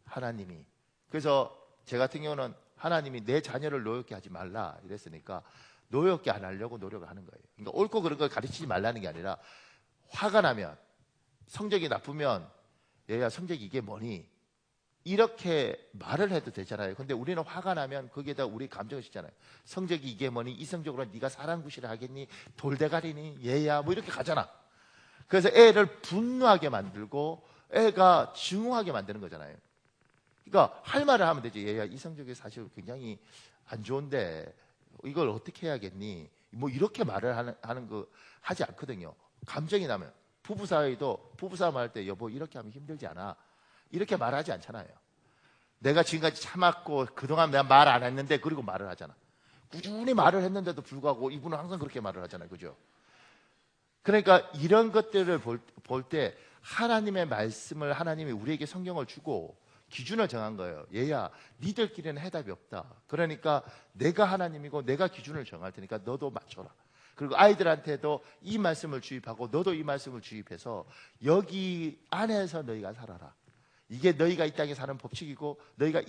하나님이, 그래서 제 같은 경우는 하나님이 내 자녀를 노엽게 하지 말라 이랬으니까 노엽게 안 하려고 노력을 하는 거예요. 그러니까 옳고 그른 걸 가르치지 말라는 게 아니라, 화가 나면, 성적이 나쁘면 얘야 성적이 이게 뭐니? 이렇게 말을 해도 되잖아요. 근데 우리는 화가 나면 거기에다 우리 감정을 싣잖아요. 성적이 이게 뭐니? 이성적으로 네가 사랑구실을 하겠니? 돌대가리니? 얘야 뭐 이렇게 가잖아. 그래서 애를 분노하게 만들고 애가 증오하게 만드는 거잖아요. 그러니까 할 말을 하면 되지. 얘야 이성적이 사실 굉장히 안 좋은데 이걸 어떻게 해야겠니? 뭐 이렇게 말을 하는 거 하지 않거든요. 감정이 나면, 부부 사이도 부부싸움 할 때 여보 이렇게 하면 힘들지 않아? 이렇게 말하지 않잖아요. 내가 지금까지 참았고 그동안 내가 말 안 했는데 그리고 말을 하잖아. 꾸준히 말을 했는데도 불구하고 이분은 항상 그렇게 말을 하잖아요. 그죠? 그러니까 이런 것들을 볼 때 하나님의 말씀을, 하나님이 우리에게 성경을 주고 기준을 정한 거예요. 얘야 니들끼리는 해답이 없다. 그러니까 내가 하나님이고 내가 기준을 정할 테니까 너도 맞춰라. 그리고 아이들한테도 이 말씀을 주입하고 너도 이 말씀을 주입해서 여기 안에서 너희가 살아라. 이게 너희가 이 땅에 사는 법칙이고 너희가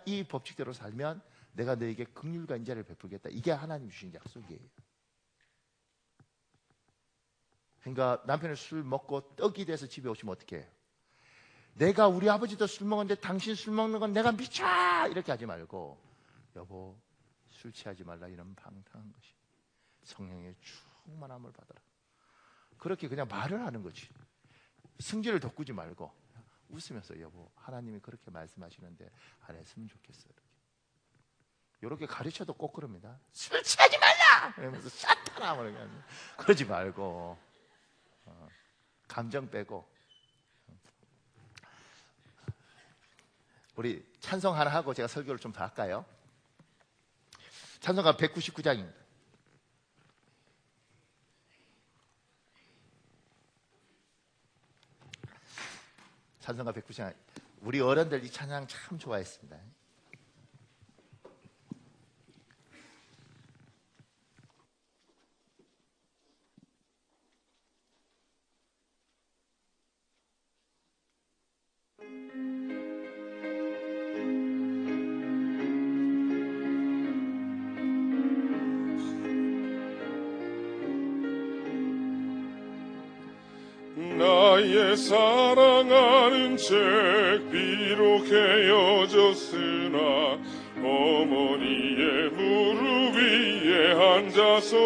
이 법칙대로 살면 내가 너희에게 긍휼과 인자를 베풀겠다. 이게 하나님 주신 약속이에요. 그러니까 남편이 술 먹고 떡이 돼서 집에 오시면 어떻게 해요? 내가 우리 아버지도 술 먹었는데 당신 술 먹는 건 내가 미쳐! 이렇게 하지 말고 여보 술 취하지 말라 이런 방탕한 것이 성령의 충만함을 받아라. 그렇게 그냥 말을 하는 거지. 승질을 돋구지 말고 웃으면서 여보 하나님이 그렇게 말씀하시는데 안 했으면 좋겠어요. 이렇게 가르쳐도 꼭 그럽니다. 술 취하지 말라! 이러면서 샷하라! 그러지 말고 감정 빼고. 우리 찬송 하나 하고 제가 설교를 좀 더 할까요? 찬송가 199장입니다. 찬송가 199장. 우리 어른들 이 찬양 참 좋아했습니다. 나의 사랑하는 책 비록 헤어졌으나 어머니의 무릎 위에 앉아서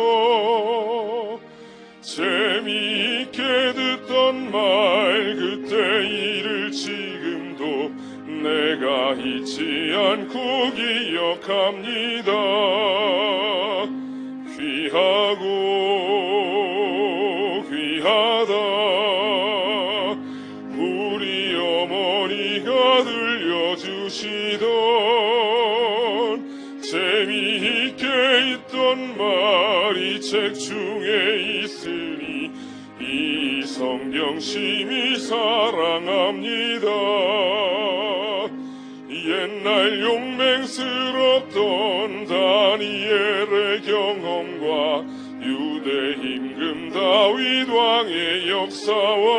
재미있게 듣던 말 그때 일을 지금도 내가 잊지 않고 기억합니다. 귀하고 귀하다 우리 어머니가 들려주시던 재미있게 있던 말이 책 중에 있으니 이 성경 심히 사랑합니다. 옛날 용맹스럽던 다니엘의 경험과 유대 임금 다윗 왕의 역사와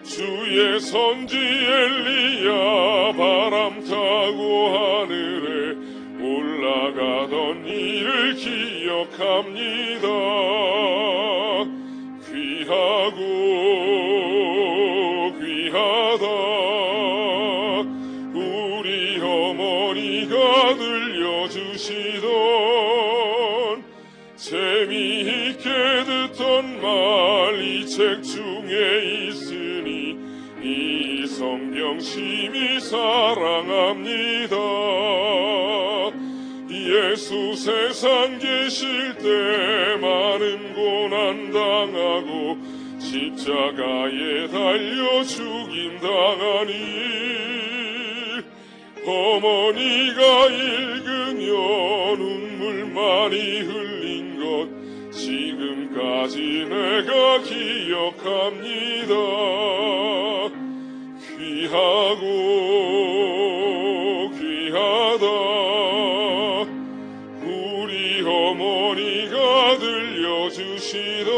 주의 선지 엘리야 바람 타고 하늘에 올라가던 일을 기억합니다. 귀하고 귀하다 우리 어머니가 들려주시던 재미있게 듣던 말 이 책 중에 있으니 이 성경 심히 사랑합니다. 예수 세상 계실 때 많은 고난 당하고 십자가에 달려 죽임 당한 일 어머니가 읽으며 눈물 많이 흘린 것 지금까지 내가 기억합니다. 귀하고 귀하다 우리 어머니가 들려주시던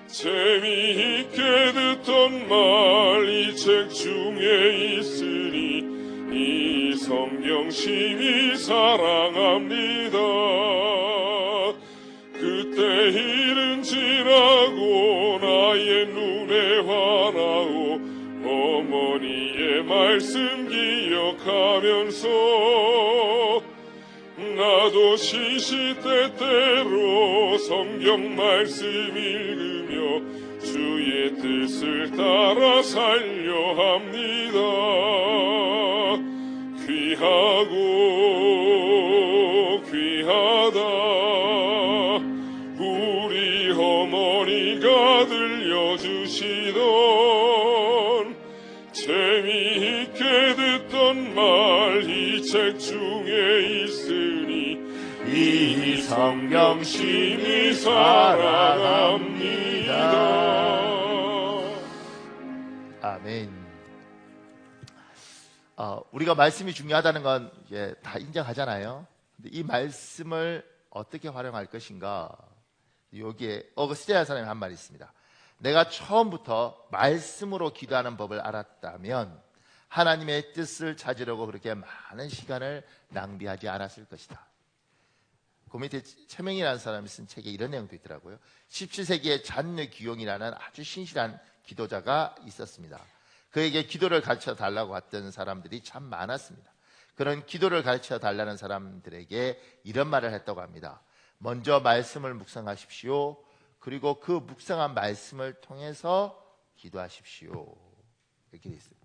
재미있게 듣던 말 이 책 중에 있으니 이 성경 심히 사랑합니다. 그때 일은 지나고 나의 눈에 환하오 어머니의 말씀 기억하면서 나도 시시때때로 성경 말씀 읽으며 주의 뜻을 따라 살려 합니다. 귀하다 우리 어머니가 들려주시던 재미있게 듣던 말 이 책 중에 있으니 이 성경 심히 사랑합니다. 아멘. 우리가 말씀이 중요하다는 건 이제 다 인정하잖아요. 근데 이 말씀을 어떻게 활용할 것인가? 여기에 어거스티아 사람이 한 말이 있습니다. 내가 처음부터 말씀으로 기도하는 법을 알았다면 하나님의 뜻을 찾으려고 그렇게 많은 시간을 낭비하지 않았을 것이다. 그 밑에 최명이라는 사람이 쓴 책에 이런 내용도 있더라고요. 17세기에 잔느 귀용이라는 아주 신실한 기도자가 있었습니다. 그에게 기도를 가르쳐 달라고 했던 사람들이 참 많았습니다. 그런 기도를 가르쳐 달라는 사람들에게 이런 말을 했다고 합니다. 먼저 말씀을 묵상하십시오. 그리고 그 묵상한 말씀을 통해서 기도하십시오. 이렇게 돼 있어요.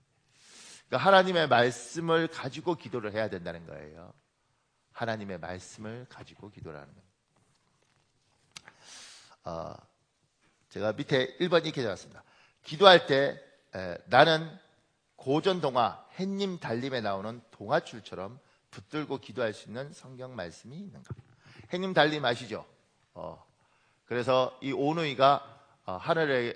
그러니까 하나님의 말씀을 가지고 기도를 해야 된다는 거예요. 하나님의 말씀을 가지고 기도를 하는 거예요. 제가 밑에 1번 이렇게 적었습니다. 기도할 때 나는 고전 동화 햇님 달림에 나오는 동화줄처럼 붙들고 기도할 수 있는 성경 말씀이 있는가? 햇님 달림 아시죠? 그래서 이 오누이가 하늘에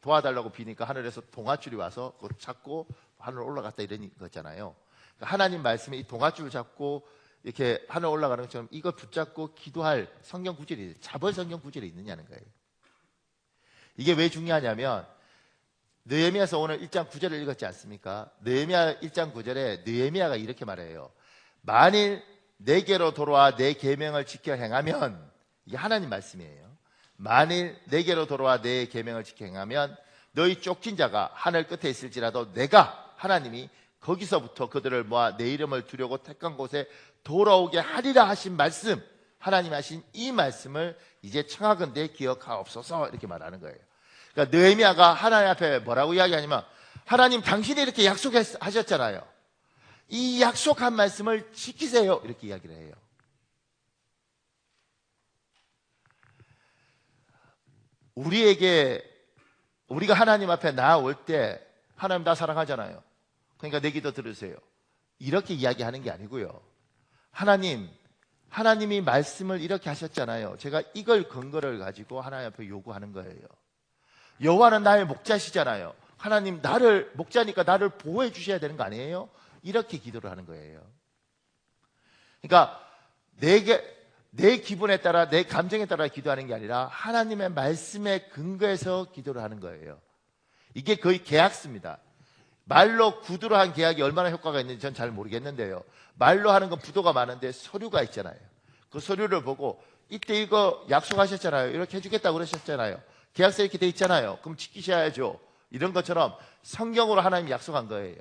도와달라고 비니까 하늘에서 동화줄이 와서 그걸 잡고 하늘 올라갔다 이런 거잖아요. 그러니까 하나님 말씀이 이 동화줄 잡고 이렇게 하늘 올라가는 것처럼 이거 붙잡고 기도할 성경 구절이 잡을 성경 구절이 있느냐는 거예요. 이게 왜 중요하냐면 느헤미야서 오늘 1장 9절을 읽었지 않습니까? 느헤미야 1장 9절에 느헤미야가 이렇게 말해요. 만일 내게로 돌아와 내 계명을 지켜 행하면, 이게 하나님 말씀이에요. 만일 내게로 돌아와 내 계명을 지켜 행하면 너희 쫓긴 자가 하늘 끝에 있을지라도 내가 하나님이 거기서부터 그들을 모아 내 이름을 두려고 택한 곳에 돌아오게 하리라 하신 말씀, 하나님이 하신 이 말씀을 이제 청하건대 기억하옵소서 이렇게 말하는 거예요. 그러니까 느헤미야가 하나님 앞에 뭐라고 이야기하냐면 하나님 당신이 이렇게 약속하셨잖아요. 이 약속한 말씀을 지키세요 이렇게 이야기를 해요. 우리가 하나님 앞에 나올 때 하나님 나 사랑하잖아요. 그러니까 내 기도 들으세요. 이렇게 이야기하는 게 아니고요. 하나님이 말씀을 이렇게 하셨잖아요. 제가 이걸 근거를 가지고 하나님 앞에 요구하는 거예요. 여호와는 나의 목자시잖아요. 하나님 나를 목자니까 나를 보호해 주셔야 되는 거 아니에요? 이렇게 기도를 하는 거예요. 그러니까 내 기분에 따라 내 감정에 따라 기도하는 게 아니라 하나님의 말씀에 근거해서 기도를 하는 거예요. 이게 거의 계약서입니다. 말로 구두로 한 계약이 얼마나 효과가 있는지 전 잘 모르겠는데요. 말로 하는 건 부도가 많은데 서류가 있잖아요. 그 서류를 보고 이때 이거 약속하셨잖아요. 이렇게 해주겠다고 그러셨잖아요. 계약서 이렇게 돼 있잖아요. 그럼 지키셔야죠. 이런 것처럼 성경으로 하나님이 약속한 거예요.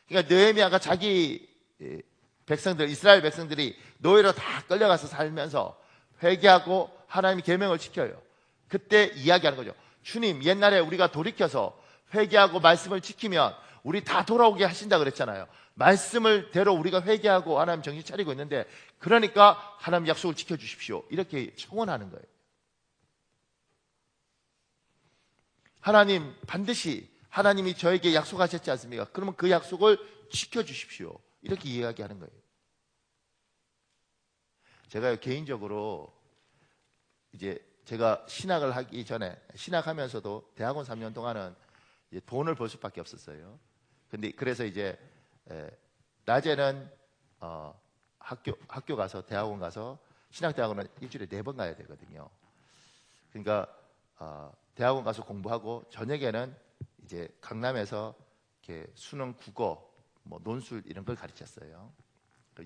그러니까 느헤미야가 자기 백성들, 이스라엘 백성들이 노예로 다 끌려가서 살면서 회개하고 하나님의 계명을 지켜요. 그때 이야기하는 거죠. 주님, 옛날에 우리가 돌이켜서 회개하고 말씀을 지키면 우리 다 돌아오게 하신다 그랬잖아요. 말씀을 대로 우리가 회개하고 하나님 정신 차리고 있는데 그러니까 하나님 약속을 지켜주십시오. 이렇게 청원하는 거예요. 하나님 반드시 하나님이 저에게 약속하셨지 않습니까? 그러면 그 약속을 지켜주십시오. 이렇게 이야기하는 거예요. 제가 개인적으로 이제 제가 신학을 하기 전에 신학하면서도 대학원 3년 동안은 이제 돈을 벌 수밖에 없었어요. 근데 그래서 이제 낮에는 학교 가서 대학원 가서 신학대학원은 일주일에 4번 가야 되거든요. 그러니까 대학원 가서 공부하고 저녁에는 이제 강남에서 이렇게 수능, 국어, 뭐 논술 이런 걸 가르쳤어요.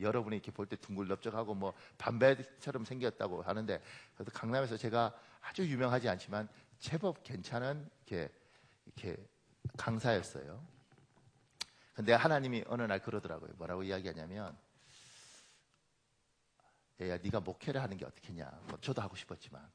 여러분이 이렇게 볼 때 둥글넓적하고 뭐 반배처럼 생겼다고 하는데, 그래도 강남에서 제가 아주 유명하지 않지만 제법 괜찮은 이렇게 강사였어요. 근데 하나님이 어느 날 그러더라고요. 뭐라고 이야기하냐면, 얘야, 네가 목회를 하는 게 어떻겠냐. 뭐 저도 하고 싶었지만,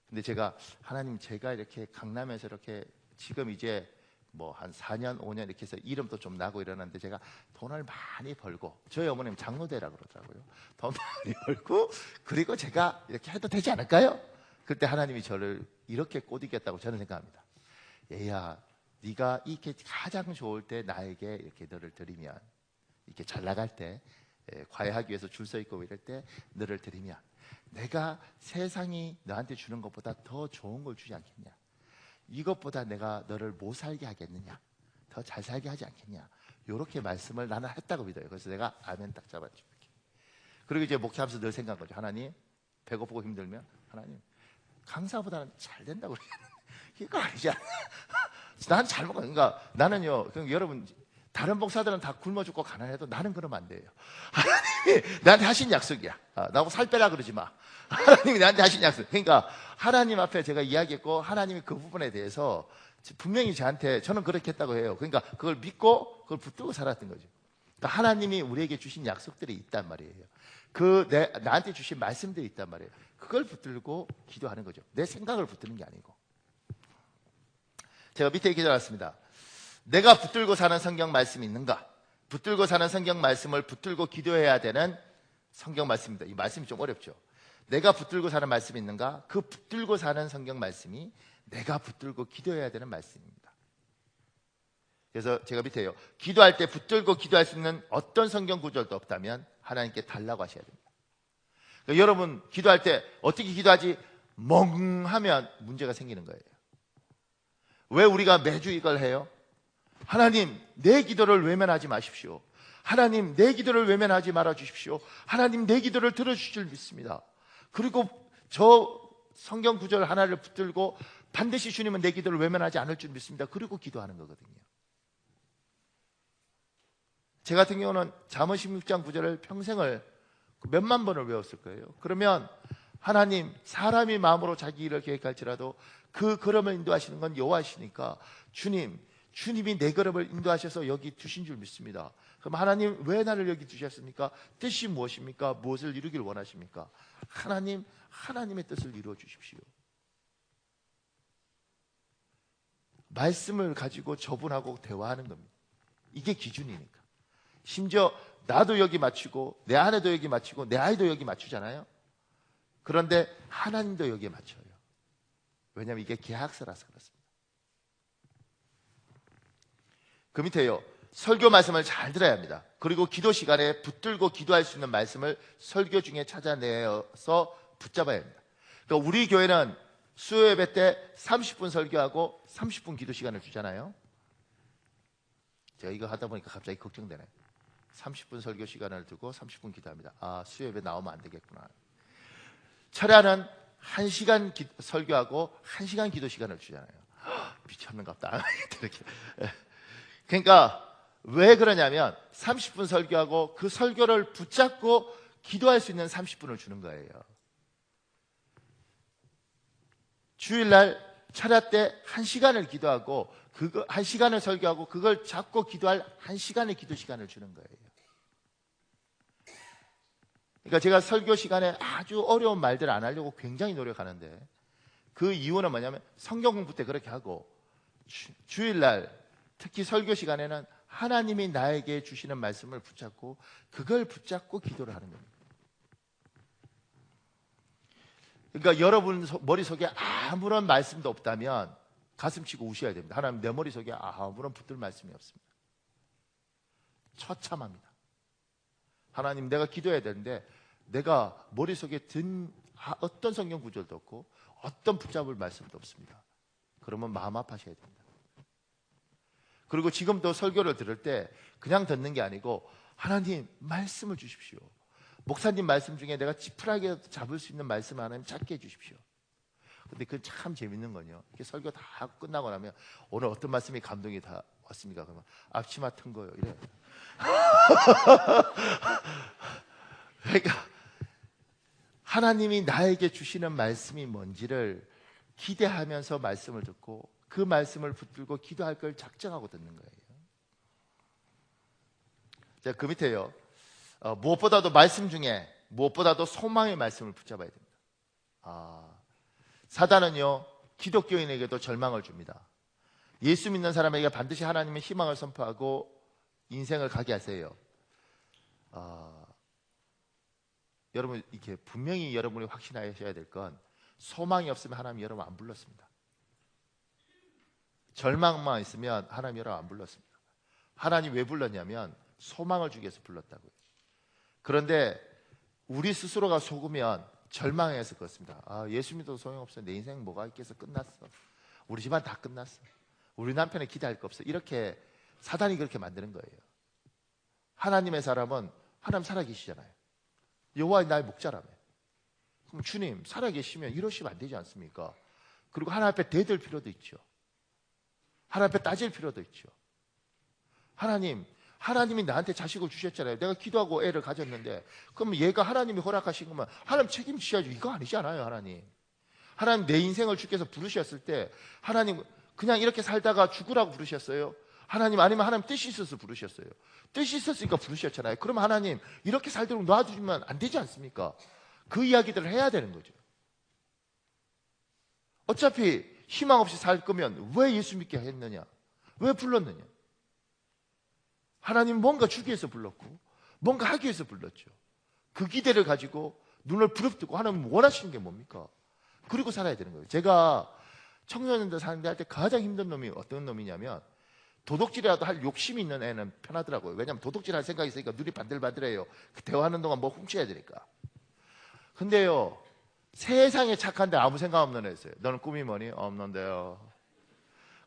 근데 제가 하나님, 제가 이렇게 강남에서 이렇게 지금 이제 뭐 한 4년, 5년 이렇게 해서 이름도 좀 나고 이러는데, 제가 돈을 많이 벌고, 저희 어머님 장로대라 그러더라고요. 돈 많이 벌고, 그리고 제가 이렇게 해도 되지 않을까요? 그때 하나님이 저를 이렇게 꼬드겼다고 저는 생각합니다. 얘야, 네가 이렇게 가장 좋을 때 나에게 이렇게 너를 드리면, 이렇게 잘 나갈 때, 과외하기 위해서 줄 서 있고 이럴 때 너를 드리면, 내가 세상이 너한테 주는 것보다 더 좋은 걸 주지 않겠냐? 이것보다 내가 너를 못 살게 하겠느냐? 더 잘 살게 하지 않겠냐? 이렇게 말씀을 나는 했다고 믿어요. 그래서 내가 아멘 딱 잡았죠. 이렇게. 그리고 이제 목회하면서 늘 생각한 거죠. 하나님, 배고프고 힘들면 하나님, 강사보다는 잘 된다고 그러겠는데 이거 아니지 않나? 난 잘 먹어. 그러니까 나는요, 여러분, 다른 목사들은 다 굶어 죽고 가난해도 나는 그러면 안 돼요. 하나님이 나한테 하신 약속이야. 나하고 살 빼라 그러지 마. 하나님이 나한테 하신 약속. 그러니까 하나님 앞에 제가 이야기했고, 하나님이 그 부분에 대해서 분명히 저는 그렇게 했다고 해요. 그러니까 그걸 믿고 그걸 붙들고 살았던 거죠. 그러니까 하나님이 우리에게 주신 약속들이 있단 말이에요. 나한테 주신 말씀들이 있단 말이에요. 그걸 붙들고 기도하는 거죠. 내 생각을 붙드는 게 아니고. 제가 밑에 기도했습니다. 내가 붙들고 사는 성경 말씀이 있는가? 붙들고 사는 성경 말씀을 붙들고 기도해야 되는 성경 말씀입니다. 이 말씀이 좀 어렵죠. 내가 붙들고 사는 말씀이 있는가? 그 붙들고 사는 성경 말씀이 내가 붙들고 기도해야 되는 말씀입니다. 그래서 제가 밑에요. 기도할 때 붙들고 기도할 수 있는 어떤 성경 구절도 없다면 하나님께 달라고 하셔야 됩니다. 그러니까 여러분, 기도할 때 어떻게 기도하지? 멍하면 문제가 생기는 거예요. 왜 우리가 매주 이걸 해요? 하나님, 내 기도를 외면하지 마십시오. 하나님, 내 기도를 외면하지 말아 주십시오. 하나님, 내 기도를 들어주실 줄 믿습니다. 그리고 저 성경 구절 하나를 붙들고 반드시 주님은 내 기도를 외면하지 않을 줄 믿습니다. 그리고 기도하는 거거든요. 제 같은 경우는 잠언 16장 9절을 평생을 몇만 번을 외웠을 거예요. 그러면 하나님, 사람이 마음으로 자기 일을 계획할지라도 그 걸음을 인도하시는 건 여호와시니까 주님이 내 걸음을 인도하셔서 여기 두신 줄 믿습니다. 그럼 하나님, 왜 나를 여기 두셨습니까? 뜻이 무엇입니까? 무엇을 이루길 원하십니까? 하나님, 하나님의 뜻을 이루어 주십시오. 말씀을 가지고 저분하고 대화하는 겁니다. 이게 기준이니까. 심지어 나도 여기 맞추고 내 아내도 여기 맞추고 내 아이도 여기 맞추잖아요. 그런데 하나님도 여기에 맞춰요. 왜냐하면 이게 계약서라서 그렇습니다. 그 밑에요. 설교 말씀을 잘 들어야 합니다. 그리고 기도 시간에 붙들고 기도할 수 있는 말씀을 설교 중에 찾아내서 붙잡아야 합니다. 그러니까 우리 교회는 수요 예배 때 30분 설교하고 30분 기도 시간을 주잖아요. 제가 이거 하다 보니까 갑자기 걱정되네. 30분 설교 시간을 두고 30분 기도합니다. 수요 예배 나오면 안 되겠구나. 철야는 1시간 설교하고 1시간 기도 시간을 주잖아요. 미쳤는갑다. 이렇게. 그러니까 왜 그러냐면 30분 설교하고 그 설교를 붙잡고 기도할 수 있는 30분을 주는 거예요. 주일날 철야 때 1시간을 기도하고 1시간을 설교하고 그걸 잡고 기도할 1시간의 기도 시간을 주는 거예요. 그러니까 제가 설교 시간에 아주 어려운 말들 안 하려고 굉장히 노력하는데, 그 이유는 뭐냐면 성경 공부 때 그렇게 하고 주일날 특히 설교 시간에는 하나님이 나에게 주시는 말씀을 붙잡고 그걸 붙잡고 기도를 하는 겁니다. 그러니까 여러분 머릿속에 아무런 말씀도 없다면 가슴 치고 우셔야 됩니다. 하나님, 내 머릿속에 아무런 붙들 말씀이 없습니다. 처참합니다. 하나님, 내가 기도해야 되는데 내가 머릿속에 든 어떤 성경 구절도 없고 어떤 붙잡을 말씀도 없습니다. 그러면 마음 아파하셔야 됩니다. 그리고 지금도 설교를 들을 때 그냥 듣는 게 아니고 하나님 말씀을 주십시오. 목사님 말씀 중에 내가 지푸라기 잡을 수 있는 말씀 하나님 찾게 해주십시오. 근데 그건 참 재밌는 건요, 이렇게 설교 다 끝나고 나면 오늘 어떤 말씀이 감동이 다 왔습니까? 그러면 앞치마 튼 거요 이래. 그러니까 하나님이 나에게 주시는 말씀이 뭔지를 기대하면서 말씀을 듣고 그 말씀을 붙들고 기도할 걸 작정하고 듣는 거예요. 자, 그 밑에요. 무엇보다도 말씀 중에 무엇보다도 소망의 말씀을 붙잡아야 됩니다. 사단은요, 기독교인에게도 절망을 줍니다. 예수 믿는 사람에게 반드시 하나님의 희망을 선포하고 인생을 가게 하세요. 여러분, 이렇게 분명히 여러분이 확신하셔야 될 건 소망이 없으면 하나님 여러분 안 불렀습니다. 절망만 있으면 하나님 여러분 안 불렀습니다. 하나님 왜 불렀냐면 소망을 주기 위해서 불렀다고요. 그런데 우리 스스로가 속으면 절망해서 그렇습니다. 예수 믿어도 소용없어. 내 인생 뭐가 있겠어. 끝났어. 우리 집안 다 끝났어. 우리 남편은 기대할 거 없어. 이렇게 사단이 그렇게 만드는 거예요. 하나님의 사람은 하나님 살아계시잖아요. 여호와 나의 목자라며. 그럼 주님 살아계시면 이러시면 안 되지 않습니까? 그리고 하나님 앞에 대들 필요도 있죠. 하나님 앞에 따질 필요도 있죠. 하나님이 나한테 자식을 주셨잖아요. 내가 기도하고 애를 가졌는데 그럼 얘가 하나님이 허락하신 거면 하나님 책임지셔야죠. 이거 아니잖아요. 하나님 내 인생을 주께서 부르셨을 때 하나님 그냥 이렇게 살다가 죽으라고 부르셨어요? 하나님 아니면 하나님 뜻이 있어서 부르셨어요? 뜻이 있었으니까 부르셨잖아요. 그럼 하나님 이렇게 살도록 놔두면 안 되지 않습니까? 그 이야기들을 해야 되는 거죠. 어차피 희망 없이 살 거면 왜 예수 믿게 했느냐? 왜 불렀느냐? 하나님 뭔가 주기 위해서 불렀고 뭔가 하기 위해서 불렀죠. 그 기대를 가지고 눈을 부릅뜨고 하나님 원하시는 게 뭡니까? 그리고 살아야 되는 거예요. 제가 청소년들 상대할 때 가장 힘든 놈이 어떤 놈이냐면 도둑질이라도 할 욕심이 있는 애는 편하더라고요. 왜냐하면 도둑질할 생각이 있으니까 눈이 반들반들해요. 대화하는 동안 뭐 훔쳐야 되니까. 근데요, 세상에 착한데 아무 생각 없는 애였어요. 너는 꿈이 뭐니? 없는데요.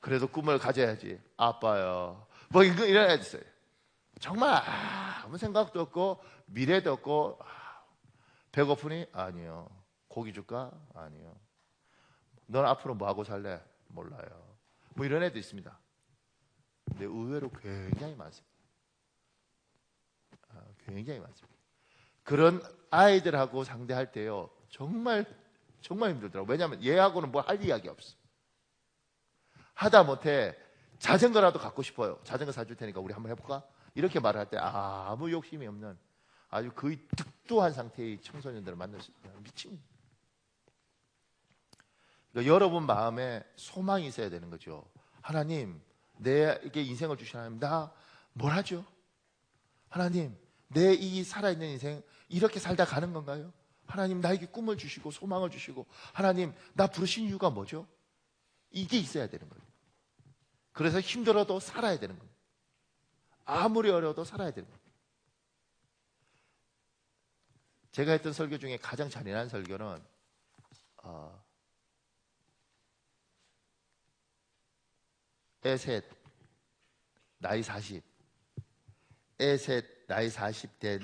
그래도 꿈을 가져야지. 아빠요. 뭐 이런 애였어요. 정말 아무 생각도 없고 미래도 없고. 배고프니? 아니요. 고기 줄까? 아니요. 넌 앞으로 뭐 하고 살래? 몰라요. 뭐 이런 애도 있습니다. 근데 의외로 굉장히 많습니다. 굉장히 많습니다. 그런 아이들하고 상대할 때요, 정말 힘들더라고요. 왜냐하면 얘하고는 뭐 할 이야기 없어. 하다못해 자전거라도 갖고 싶어요. 자전거 사줄 테니까 우리 한번 해볼까? 이렇게 말할 때 아무 욕심이 없는 아주 거의 득도한 상태의 청소년들을 만날 수 있어요. 미칩니다. 그러니까 여러분 마음에 소망이 있어야 되는 거죠. 하나님, 내게 인생을 주신 하나님, 나 뭘 하죠? 하나님, 내 이 살아있는 인생 이렇게 살다 가는 건가요? 하나님, 나에게 꿈을 주시고 소망을 주시고 하나님, 나 부르신 이유가 뭐죠? 이게 있어야 되는 거예요. 그래서 힘들어도 살아야 되는 거예요. 아무리 어려워도 살아야 되는 거예요. 제가 했던 설교 중에 가장 잔인한 설교는 애 셋, 나이 40, 애 셋, 나이 40 된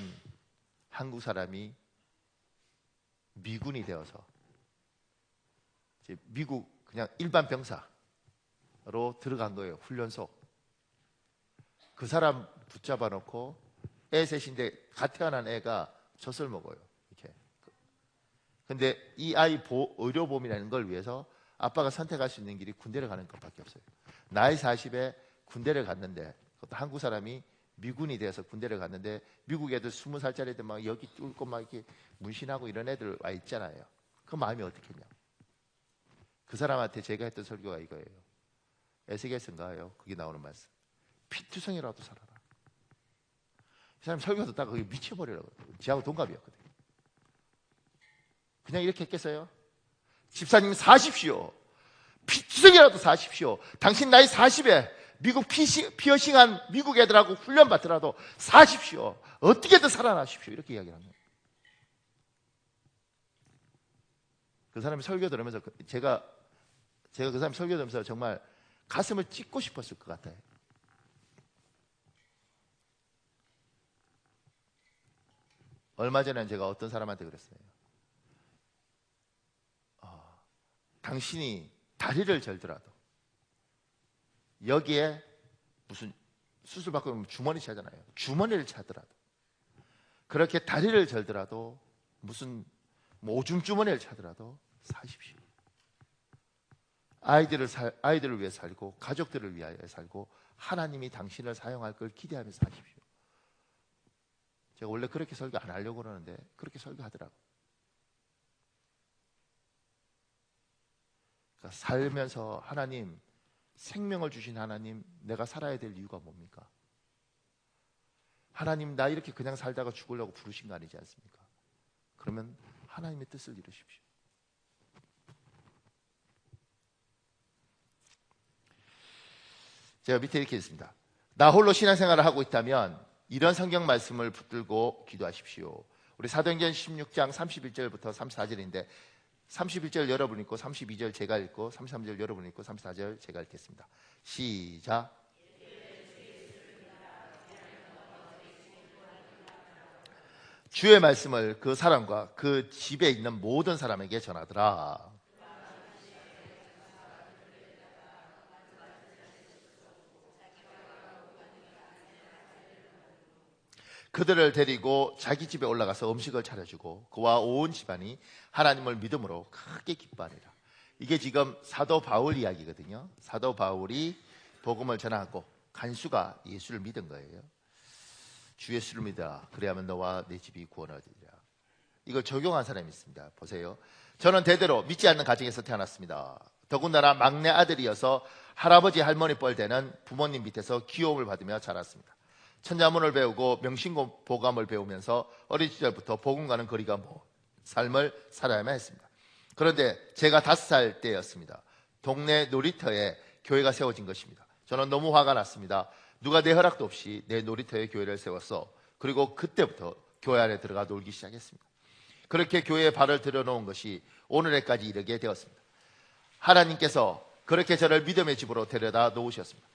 한국 사람이 미군이 되어서 이제 미국 그냥 일반 병사로 들어간 거예요. 훈련소. 그 사람 붙잡아 놓고 애 셋인데 갓 태어난 애가 젖을 먹어요. 이렇게. 근데 이 아이 의료보험이라는 걸 위해서 아빠가 선택할 수 있는 길이 군대를 가는 것밖에 없어요. 나이 40에 군대를 갔는데, 그것도 한국 사람이 미군이 돼서 군대를 갔는데, 미국 애들 20살짜리 애들 막 여기 뚫고 막 이렇게 문신하고 이런 애들 와 있잖아요. 그 마음이 어떻겠냐? 그 사람한테 제가 했던 설교가 이거예요. 에스겔서인가요? 그게 나오는 말씀. 피투성이라도 살아라. 이 사람 설교 듣다가 그게 미쳐버리라고. 지하고 동갑이었거든요. 그냥 이렇게 했겠어요? 집사님 사십시오. 피투성이라도 사십시오. 당신 나이 40에 미국 피어싱한 미국 애들하고 훈련 받더라도 사십시오. 어떻게든 살아나십시오. 이렇게 이야기를 합니다. 그 사람이 설교 들으면서 제가 그 사람 설교 들으면서 정말 가슴을 찢고 싶었을 것 같아요. 얼마 전에 제가 어떤 사람한테 그랬어요. 당신이 다리를 절더라도 여기에 무슨 수술 받고 오면 주머니 차잖아요. 주머니를 차더라도 그렇게 다리를 절더라도 무슨 오줌 주머니를 차더라도 사십시오. 아이들을 위해 살고 가족들을 위하여 살고 하나님이 당신을 사용할 걸 기대하며 사십시오. 제가 원래 그렇게 설교 안 하려고 그러는데 그렇게 설교하더라고요. 그러니까 살면서 하나님, 생명을 주신 하나님, 내가 살아야 될 이유가 뭡니까? 하나님, 나 이렇게 그냥 살다가 죽으려고 부르신 거 아니지 않습니까? 그러면 하나님의 뜻을 이루십시오. 제가 밑에 이렇게 있습니다. 나 홀로 신앙생활을 하고 있다면 이런 성경 말씀을 붙들고 기도하십시오. 우리 사도행전 16장 31절부터 34절인데 31절 여러분 읽고 32절 제가 읽고 33절 여러분 읽고 34절 제가 읽겠습니다. 시작. 주의 말씀을 그 사람과 그 집에 있는 모든 사람에게 전하더라. 그들을 데리고 자기 집에 올라가서 음식을 차려주고 그와 온 집안이 하나님을 믿음으로 크게 기뻐하니라. 이게 지금 사도 바울 이야기거든요. 사도 바울이 복음을 전하고 간수가 예수를 믿은 거예요. 주 예수를 믿어 그래야만 너와 내 집이 구원을 얻으리라. 이걸 적용한 사람이 있습니다. 보세요. 저는 대대로 믿지 않는 가정에서 태어났습니다. 더군다나 막내 아들이어서 할아버지 할머니 뻘되는 부모님 밑에서 귀여움을 받으며 자랐습니다. 천자문을 배우고 명심보감을 배우면서 어린 시절부터 복음과는 거리가 먼 삶을 살아야만 했습니다. 그런데 제가 5살 때였습니다. 동네 놀이터에 교회가 세워진 것입니다. 저는 너무 화가 났습니다. 누가 내 허락도 없이 내 놀이터에 교회를 세웠어. 그리고 그때부터 교회 안에 들어가 놀기 시작했습니다. 그렇게 교회에 발을 들여놓은 것이 오늘에까지 이르게 되었습니다. 하나님께서 그렇게 저를 믿음의 집으로 데려다 놓으셨습니다.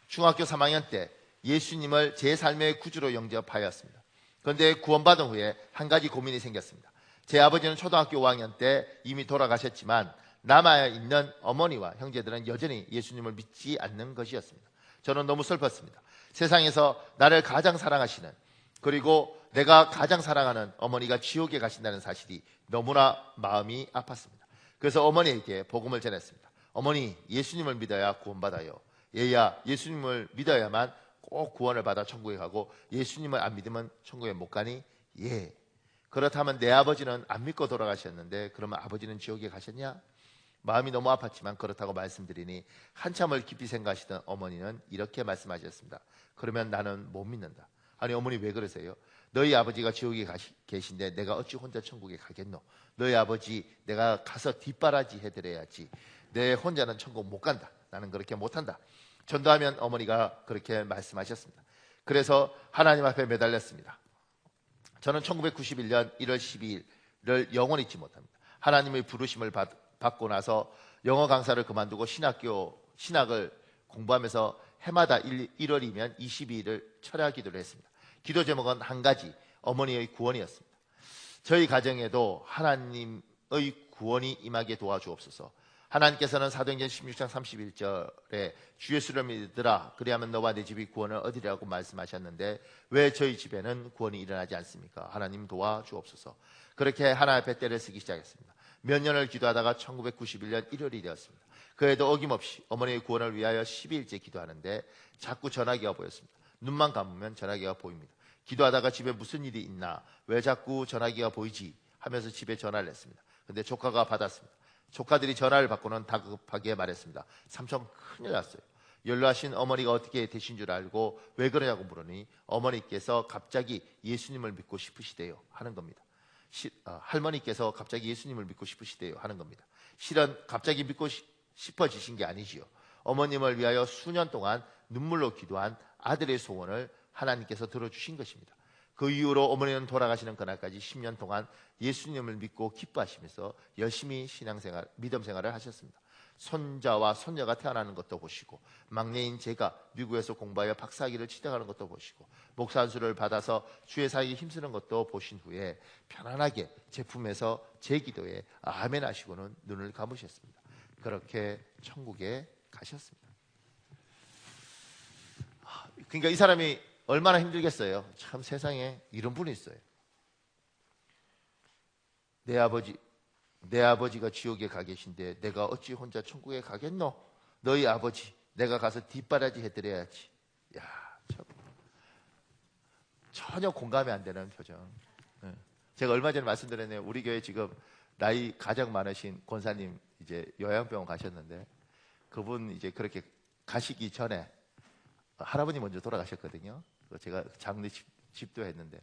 중학교 3학년 때 예수님을 제 삶의 구주로 영접하였습니다. 그런데 구원받은 후에 한 가지 고민이 생겼습니다. 제 아버지는 초등학교 5학년 때 이미 돌아가셨지만 남아있는 어머니와 형제들은 여전히 예수님을 믿지 않는 것이었습니다. 저는 너무 슬펐습니다. 세상에서 나를 가장 사랑하시는, 그리고 내가 가장 사랑하는 어머니가 지옥에 가신다는 사실이 너무나 마음이 아팠습니다. 그래서 어머니에게 복음을 전했습니다. 어머니, 예수님을 믿어야 구원받아요. 얘야, 예수님을 믿어야만 꼭 구원을 받아 천국에 가고 예수님을 안 믿으면 천국에 못 가니? 예. 그렇다면 내 아버지는 안 믿고 돌아가셨는데 그러면 아버지는 지옥에 가셨냐? 마음이 너무 아팠지만 그렇다고 말씀드리니 한참을 깊이 생각하시던 어머니는 이렇게 말씀하셨습니다. 그러면 나는 못 믿는다. 아니 어머니 왜 그러세요? 너희 아버지가 지옥에 계신데 내가 어찌 혼자 천국에 가겠노? 너희 아버지 내가 가서 뒷바라지 해드려야지. 내 혼자는 천국 못 간다. 나는 그렇게 못한다. 전도하면 어머니가 그렇게 말씀하셨습니다. 그래서 하나님 앞에 매달렸습니다. 저는 1991년 1월 12일을 영원히 잊지 못합니다. 하나님의 부르심을 받고 나서 영어 강사를 그만두고 신학을 공부하면서 해마다 1월이면 22일을 철야 기도를 했습니다. 기도 제목은 한 가지, 어머니의 구원이었습니다. 저희 가정에도 하나님의 구원이 임하게 도와주옵소서. 하나님께서는 사도행전 16장 31절에 주 예수를 믿으라 그리하면 너와 내 집이 구원을 얻으리라고 말씀하셨는데 왜 저희 집에는 구원이 일어나지 않습니까? 하나님 도와주옵소서. 그렇게 하나님 앞에 때를 쓰기 시작했습니다. 몇 년을 기도하다가 1991년 1월이 되었습니다. 그에도 어김없이 어머니의 구원을 위하여 12일째 기도하는데 자꾸 전화기가 보였습니다. 눈만 감으면 전화기가 보입니다. 기도하다가 집에 무슨 일이 있나, 왜 자꾸 전화기가 보이지 하면서 집에 전화를 했습니다. 근데 조카가 받았습니다. 조카들이 전화를 받고는 다급하게 말했습니다. 삼촌 큰일 났어요. 연로하신 어머니가 어떻게 되신 줄 알고 왜 그러냐고 물으니 어머니께서 갑자기 예수님을 믿고 싶으시대요 하는 겁니다. 할머니께서 갑자기 예수님을 믿고 싶으시대요 하는 겁니다. 실은 갑자기 믿고 싶어지신 게 아니지요. 어머님을 위하여 수년 동안 눈물로 기도한 아들의 소원을 하나님께서 들어주신 것입니다. 그 이후로 어머니는 돌아가시는 그날까지 10년 동안 예수님을 믿고 기뻐하시면서 열심히 신앙생활, 믿음 생활을 하셨습니다. 손자와 손녀가 태어나는 것도 보시고, 막내인 제가 미국에서 공부하여 박사학위를 취득하는 것도 보시고, 목사 안수를 받아서 주의 사역에 힘쓰는 것도 보신 후에 편안하게 제 품에서 제 기도에 아멘 하시고는 눈을 감으셨습니다. 그렇게 천국에 가셨습니다. 그러니까 이 사람이 얼마나 힘들겠어요. 참 세상에 이런 분이 있어요. 내 아버지가 지옥에 가 계신데 내가 어찌 혼자 천국에 가겠노? 너희 아버지 내가 가서 뒷바라지 해드려야지. 야, 참 전혀 공감이 안 되는 표정. 제가 얼마 전에 말씀드렸네요. 우리 교회 지금 나이 가장 많으신 권사님 이제 요양병원 가셨는데, 그분 이제 그렇게 가시기 전에 할아버님 먼저 돌아가셨거든요. 제가 장례 집도 했는데,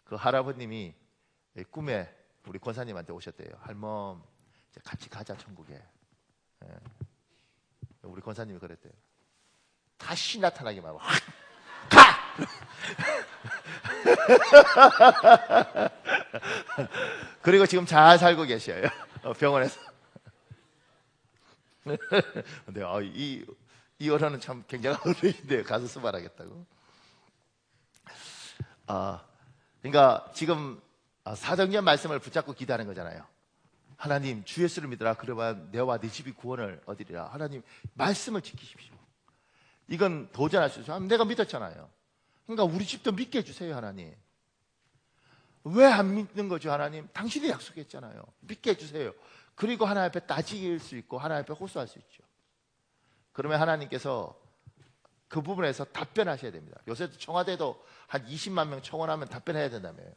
그 할아버님이 꿈에 우리 권사님한테 오셨대요. 할멈, 이제 같이 가자 천국에. 우리 권사님이 그랬대요. 다시 나타나기만 하고 가! 그리고 지금 잘 살고 계셔요. 병원에서. 근데 이 어른은 참 굉장한 어른인데요. 가서 수발하겠다고. 그러니까 지금 사도행전 말씀을 붙잡고 기도하는 거잖아요. 하나님 주 예수를 믿으라. 그러면 내와 네 집이 구원을 얻으리라. 하나님 말씀을 지키십시오. 이건 도전할 수 있어요. 내가 믿었잖아요. 그러니까 우리 집도 믿게 해주세요. 하나님. 왜 안 믿는 거죠? 하나님 당신이 약속했잖아요. 믿게 해주세요. 그리고 하나님 앞에 따질 수 있고 하나님 앞에 호소할 수 있죠. 그러면 하나님께서 그 부분에서 답변하셔야 됩니다. 요새 청와대도 한 20만 명 청원하면 답변해야 된다며요.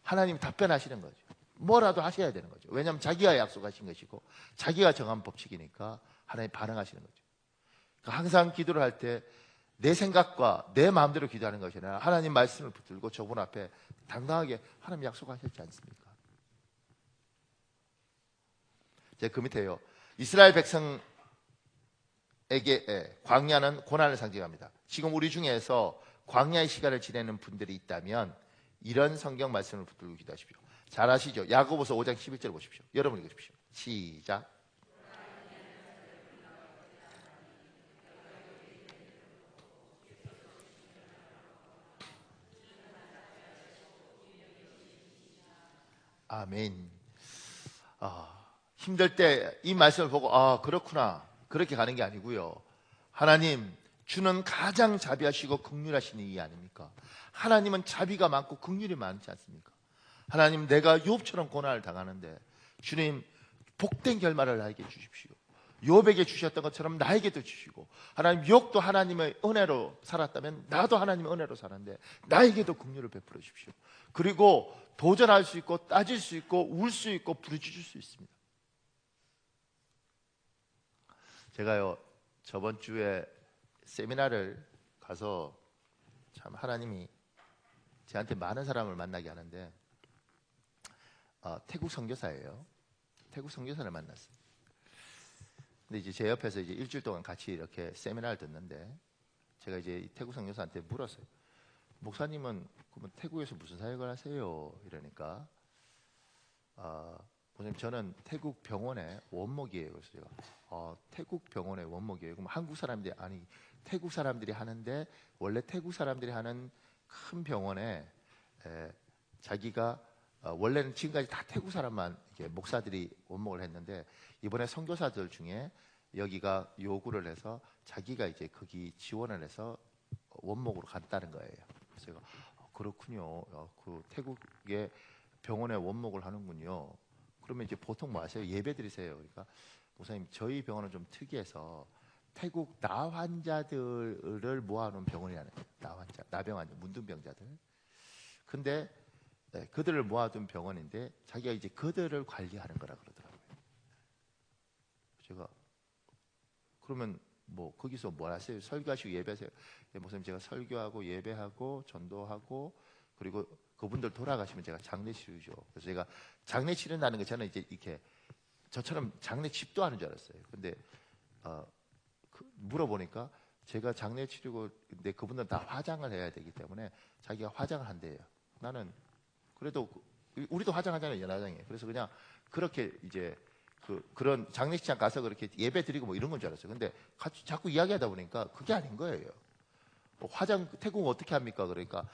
하나님 답변하시는 거죠. 뭐라도 하셔야 되는 거죠. 왜냐하면 자기가 약속하신 것이고 자기가 정한 법칙이니까 하나님 반응하시는 거죠. 그러니까 항상 기도를 할 때 내 생각과 내 마음대로 기도하는 것이 아니라 하나님 말씀을 붙들고 저분 앞에 당당하게 하나님 약속하셨지 않습니까? 제가 그 밑에요. 이스라엘 백성에게 광야는 고난을 상징합니다. 지금 우리 중에서 광야의 시간을 지내는 분들이 있다면 이런 성경 말씀을 붙들고 기도하십시오. 잘 아시죠? 야고보서 5장 11절 보십시오. 여러분 읽으십시오. 시작. 아멘. 힘들 때 이 말씀을 보고 그렇구나 그렇게 가는 게 아니고요. 하나님 주는 가장 자비하시고 긍휼하신 이 아닙니까? 하나님은 자비가 많고 긍휼이 많지 않습니까? 하나님 내가 욥처럼 고난을 당하는데 주님 복된 결말을 나에게 주십시오. 욥에게 주셨던 것처럼 나에게도 주시고, 하나님 욥도 하나님의 은혜로 살았다면 나도 하나님의 은혜로 사는데 나에게도 긍휼을 베풀어 주십시오. 그리고 도전할 수 있고 따질 수 있고 울 수 있고 부르짖을 수 있습니다. 제가요 저번 주에 세미나를 가서 참 하나님이 저한테 많은 사람을 만나게 하는데 태국 선교사예요. 태국 선교사를 만났어요. 근데 이제 제 옆에서 이제 일주일 동안 같이 이렇게 세미나를 듣는데 제가 이제 태국 선교사한테 물었어요. 목사님은 그러면 태국에서 무슨 사역을 하세요? 이러니까 목사님 저는 태국 병원의 원목이에요. 그래서 제가 태국 병원의 원목이에요. 그럼 한국 사람들이 아니 태국 사람들이 하는데 원래 태국 사람들이 하는 큰 병원에 자기가 원래는 지금까지 다 태국 사람만 이렇게 목사들이 원목을 했는데 이번에 선교사들 중에 여기가 요구를 해서 자기가 이제 거기 지원을 해서 원목으로 갔다는 거예요. 그래서 제가 그렇군요. 그 태국의 병원에 원목을 하는군요. 그러면 이제 보통 뭐 하세요? 예배 드리세요. 그러니까 목사님 저희 병원은 좀 특이해서 태국 나 환자들을 모아놓은 병원이라는 거예요. 나 환자, 나병 환자, 문둥병자들. 근데 그들을 모아둔 병원인데 자기가 이제 그들을 관리하는 거라 그러더라고요. 제가 그러면 뭐 거기서 뭘 하세요? 설교하시고 예배하세요? 목사님 제가 설교하고 예배하고 전도하고 그리고 그분들 돌아가시면 제가 장례 치르죠. 그래서 제가 장례 치른다는 게 저는 이제 이렇게 저처럼 장례 집도 하는 줄 알았어요. 근데 물어보니까 제가 장례 치르고 근데 그분들은 다 화장을 해야 되기 때문에 자기가 화장을 한대요. 나는 그래도 우리도 화장하잖아요. 연화장에. 그래서 그냥 그렇게 이제 그런 장례식장 가서 그렇게 예배 드리고 뭐 이런 건 줄 알았어요. 근데 같이 자꾸 이야기하다 보니까 그게 아닌 거예요. 뭐 화장 태국 어떻게 합니까? 그러니까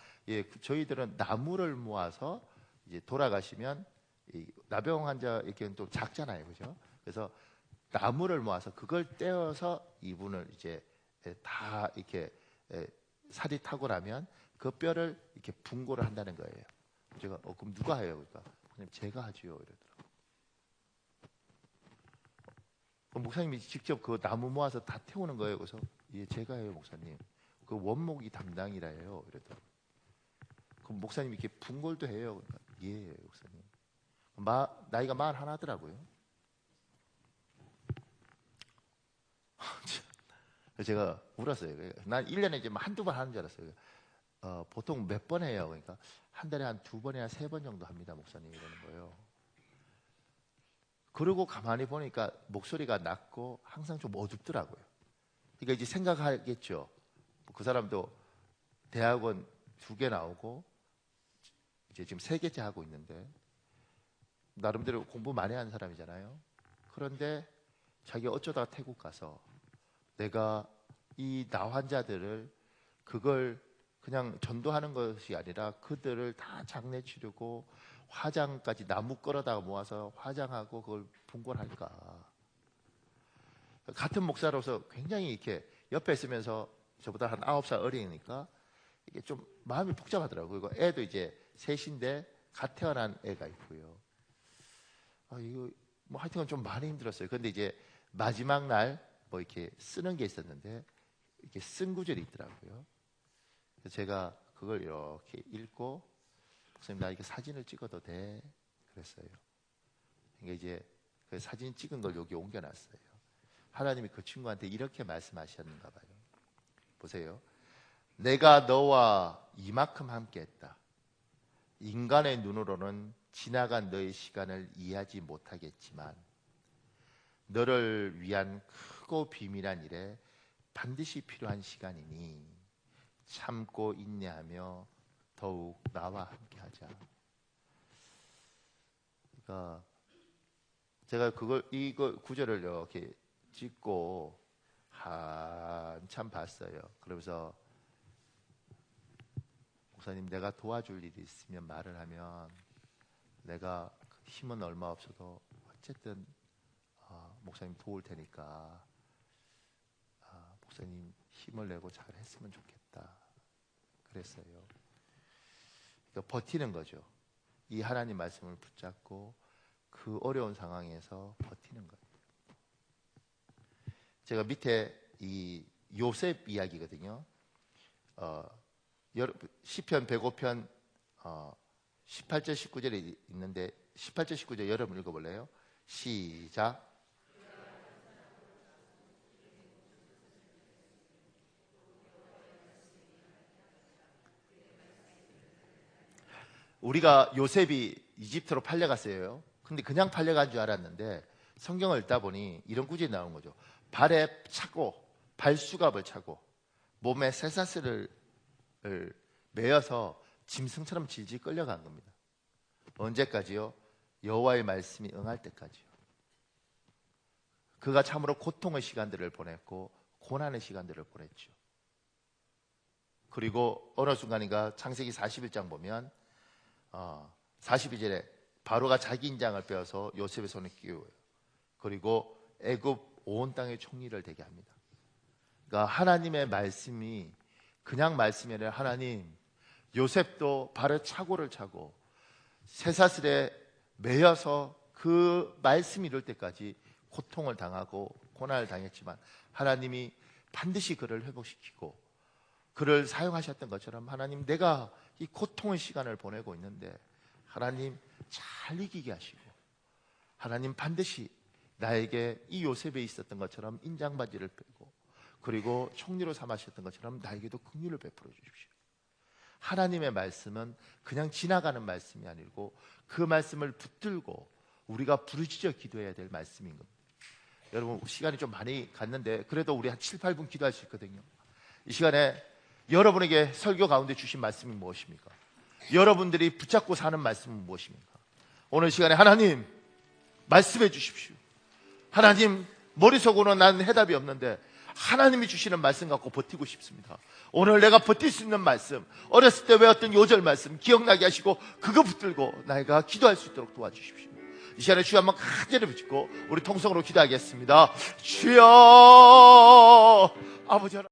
저희들은 나무를 모아서 이제 돌아가시면 이 나병 환자 이렇게 또 작잖아요, 그죠? 그래서 나무를 모아서 그걸 떼어서 이분을 이제 다 이렇게 살이 타고 나면 그 뼈를 이렇게 분고를 한다는 거예요. 제가 그럼 누가 해요? 그러니까 그냥 제가 하지요 이러더라고요. 목사님이 직접 그 나무 모아서 다 태우는 거예요. 그래서 예, 제가 해요, 목사님. 그 원목이 담당이라 해요. 이러더라고요. 그럼 목사님 이렇게 분골도 해요. 그러니까 예, 목사님. 나이가 41하더라고요. 제가 울었어요. 난 1년에 이제 한두 번 하는 줄 알았어요. 보통 몇 번 해요? 그러니까 한 달에 한 2번이나 3번 정도 합니다, 목사님. 이러는 거예요. 그러고 가만히 보니까 목소리가 낮고 항상 좀 어둡더라고요. 그러니까 이제 생각하겠죠. 그 사람도 대학원 2개 나오고 이제 지금 3개째 하고 있는데 나름대로 공부 많이 하는 사람이잖아요. 그런데 자기 어쩌다가 태국 가서 내가 이 나 환자들을 그걸 그냥 전도하는 것이 아니라 그들을 다 장례 치르고 화장까지 나무 끌어다가 모아서 화장하고 그걸 분골할까. 같은 목사로서 굉장히 이렇게 옆에 있으면서 저보다 한 9살 어리니까 이게 좀 마음이 복잡하더라고요. 그리고 애도 이제 셋인데 갓 태어난 애가 있고요. 이거 뭐 하여튼 좀 많이 힘들었어요. 근데 이제 마지막 날 뭐 이렇게 쓰는 게 있었는데 이렇게 쓴 구절이 있더라고요. 그래서 제가 그걸 이렇게 읽고 선생님 나 이거 사진을 찍어도 돼? 그랬어요. 그러니까 이제 그 사진 찍은 걸 여기 옮겨놨어요. 하나님이 그 친구한테 이렇게 말씀하셨는가 봐요. 보세요. 내가 너와 이만큼 함께했다. 인간의 눈으로는 지나간 너의 시간을 이해하지 못하겠지만 너를 위한 크고 비밀한 일에 반드시 필요한 시간이니 참고 인내하며 더욱 나와 함께하자. 그러니까 제가 이거 구절을 이렇게 찍고 한참 봤어요. 그러면서 목사님 내가 도와줄 일이 있으면 말을 하면 내가 힘은 얼마 없어도 어쨌든 목사님 도울 테니까 목사님 힘을 내고 잘 했으면 좋겠다. 그랬어요. 그러니까 버티는 거죠. 이 하나님 말씀을 붙잡고 그 어려운 상황에서 버티는 거예요. 제가 밑에 이 요셉 이야기거든요. 시편 105편 18절 19절이 있는데 18절 19절 여러분 읽어볼래요? 시작. 우리가 요셉이 이집트로 팔려갔어요. 근데 그냥 팔려간 줄 알았는데 성경을 읽다 보니 이런 구절이 나온 거죠. 발에 차고 발수갑을 차고 몸에 쇠사슬을 매어서 짐승처럼 질질 끌려간 겁니다. 언제까지요? 여호와의 말씀이 응할 때까지요. 그가 참으로 고통의 시간들을 보냈고 고난의 시간들을 보냈죠. 그리고 어느 순간인가 창세기 41장 보면 42절에 바로가 자기 인장을 빼어서 요셉의 손에 끼워요. 그리고 애굽 온 땅의 총리를 되게 합니다. 그러니까 하나님의 말씀이 그냥 말씀이 아니라 하나님 요셉도 발에 차고를 차고 쇠사슬에 매여서 그 말씀이 이룰 때까지 고통을 당하고 고난을 당했지만 하나님이 반드시 그를 회복시키고 그를 사용하셨던 것처럼 하나님 내가 이 고통의 시간을 보내고 있는데 하나님 잘 이기게 하시고 하나님 반드시 나에게 이 요셉에 있었던 것처럼 인장바지를 빼고 그리고 총리로 삼으셨던 것처럼 나에게도 긍휼을 베풀어 주십시오. 하나님의 말씀은 그냥 지나가는 말씀이 아니고 그 말씀을 붙들고 우리가 부르짖어 기도해야 될 말씀인 겁니다. 여러분 시간이 좀 많이 갔는데 그래도 우리 한 7, 8분 기도할 수 있거든요. 이 시간에 여러분에게 설교 가운데 주신 말씀이 무엇입니까? 여러분들이 붙잡고 사는 말씀은 무엇입니까? 오늘 시간에 하나님 말씀해 주십시오. 하나님, 머릿속으로는 나는 해답이 없는데 하나님이 주시는 말씀 갖고 버티고 싶습니다. 오늘 내가 버틸 수 있는 말씀, 어렸을 때 외웠던 요절 말씀 기억나게 하시고 그거 붙들고 내가 기도할 수 있도록 도와주십시오. 이 시간에 주여 한번 간절히 붙잡고 우리 통성으로 기도하겠습니다. 주여, 아버지 하나님.